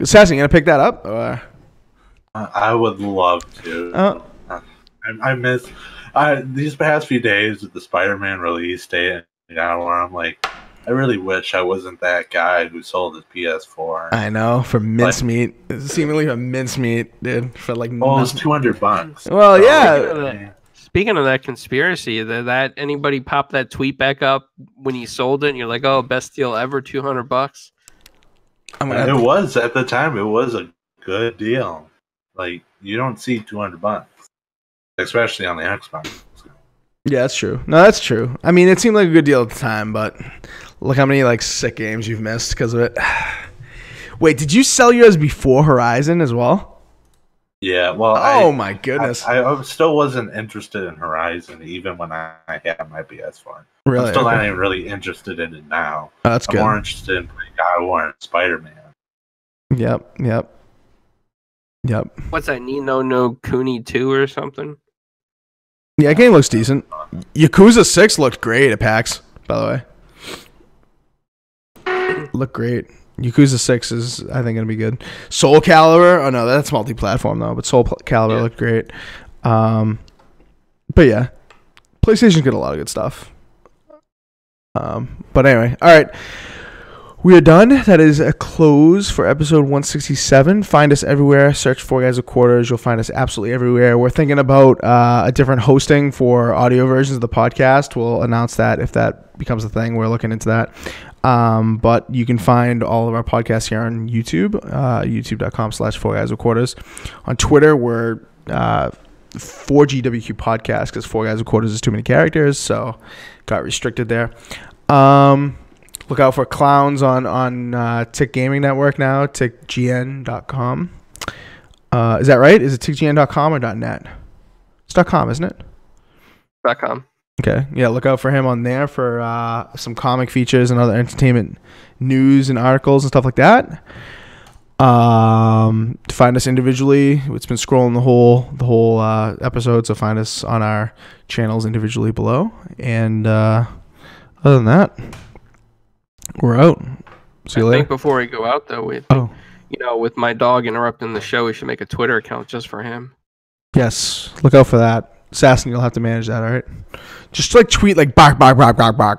Sassy, you gonna pick that up? I would love to. I miss these past few days with the Spider-Man release date, where I'm like, I really wish I wasn't that guy who sold his PS4. I know, for mincemeat, seemingly a mincemeat, dude, for like. Oh, it's $200. Well, so, yeah. Speaking of that conspiracy, that anybody pop that tweet back up when he sold it, and you're like, oh, best deal ever, $200. It was at the time. It was a good deal. Like, you don't see $200, especially on the Xbox. Yeah, that's true. No, that's true. I mean, it seemed like a good deal at the time, but look how many like sick games you've missed because of it. Wait, did you sell yours before Horizon as well? Yeah. Well, my goodness. I still wasn't interested in Horizon even when I had my PS4. Really? I'm still not even really interested in it now. Oh, that's good. I'm more interested in playing God of War and Spider-Man. Yep. What's that? Nino no Kuni 2 or something? Yeah, game looks decent. Yakuza 6 looked great at PAX, by the way. Looked great. Yakuza 6 is, I think, going to be good. Soul Calibur. Oh, no, that's multi-platform, though. But Soul Calibur looked great. But, yeah. PlayStation's got a lot of good stuff. But anyway. All right. We are done. That is a close for episode 167. Find us everywhere. Search 4 Guys with Quarters. You'll find us absolutely everywhere. We're thinking about a different hosting for audio versions of the podcast. We'll announce that if that becomes a thing. We're looking into that. But you can find all of our podcasts here on YouTube, youtube.com/4 Guys with Quarters. On Twitter, we're 4GwQPodcast because 4 Guys with Quarters is too many characters, so got restricted there. Look out for clowns on Tick Gaming Network now, tickgn.com. Is that right? Is it tickgn.com or .net? It's .com, isn't it? .com. Okay. Yeah, look out for him on there for some comic features and other entertainment news and articles and stuff like that. To find us individually, it's been scrolling the whole episode, so find us on our channels individually below. And other than that, we're out. See you later. I think before we go out, though, with my dog interrupting the show, we should make a Twitter account just for him. Yes, look out for that. Assassin, you'll have to manage that, all right? Just like tweet like bark,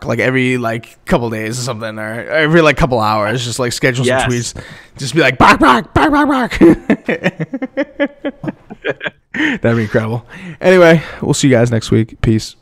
like every like couple days or something, or every like couple hours. Just like schedule some tweets. Just be like bark. That'd be incredible. Anyway, we'll see you guys next week. Peace.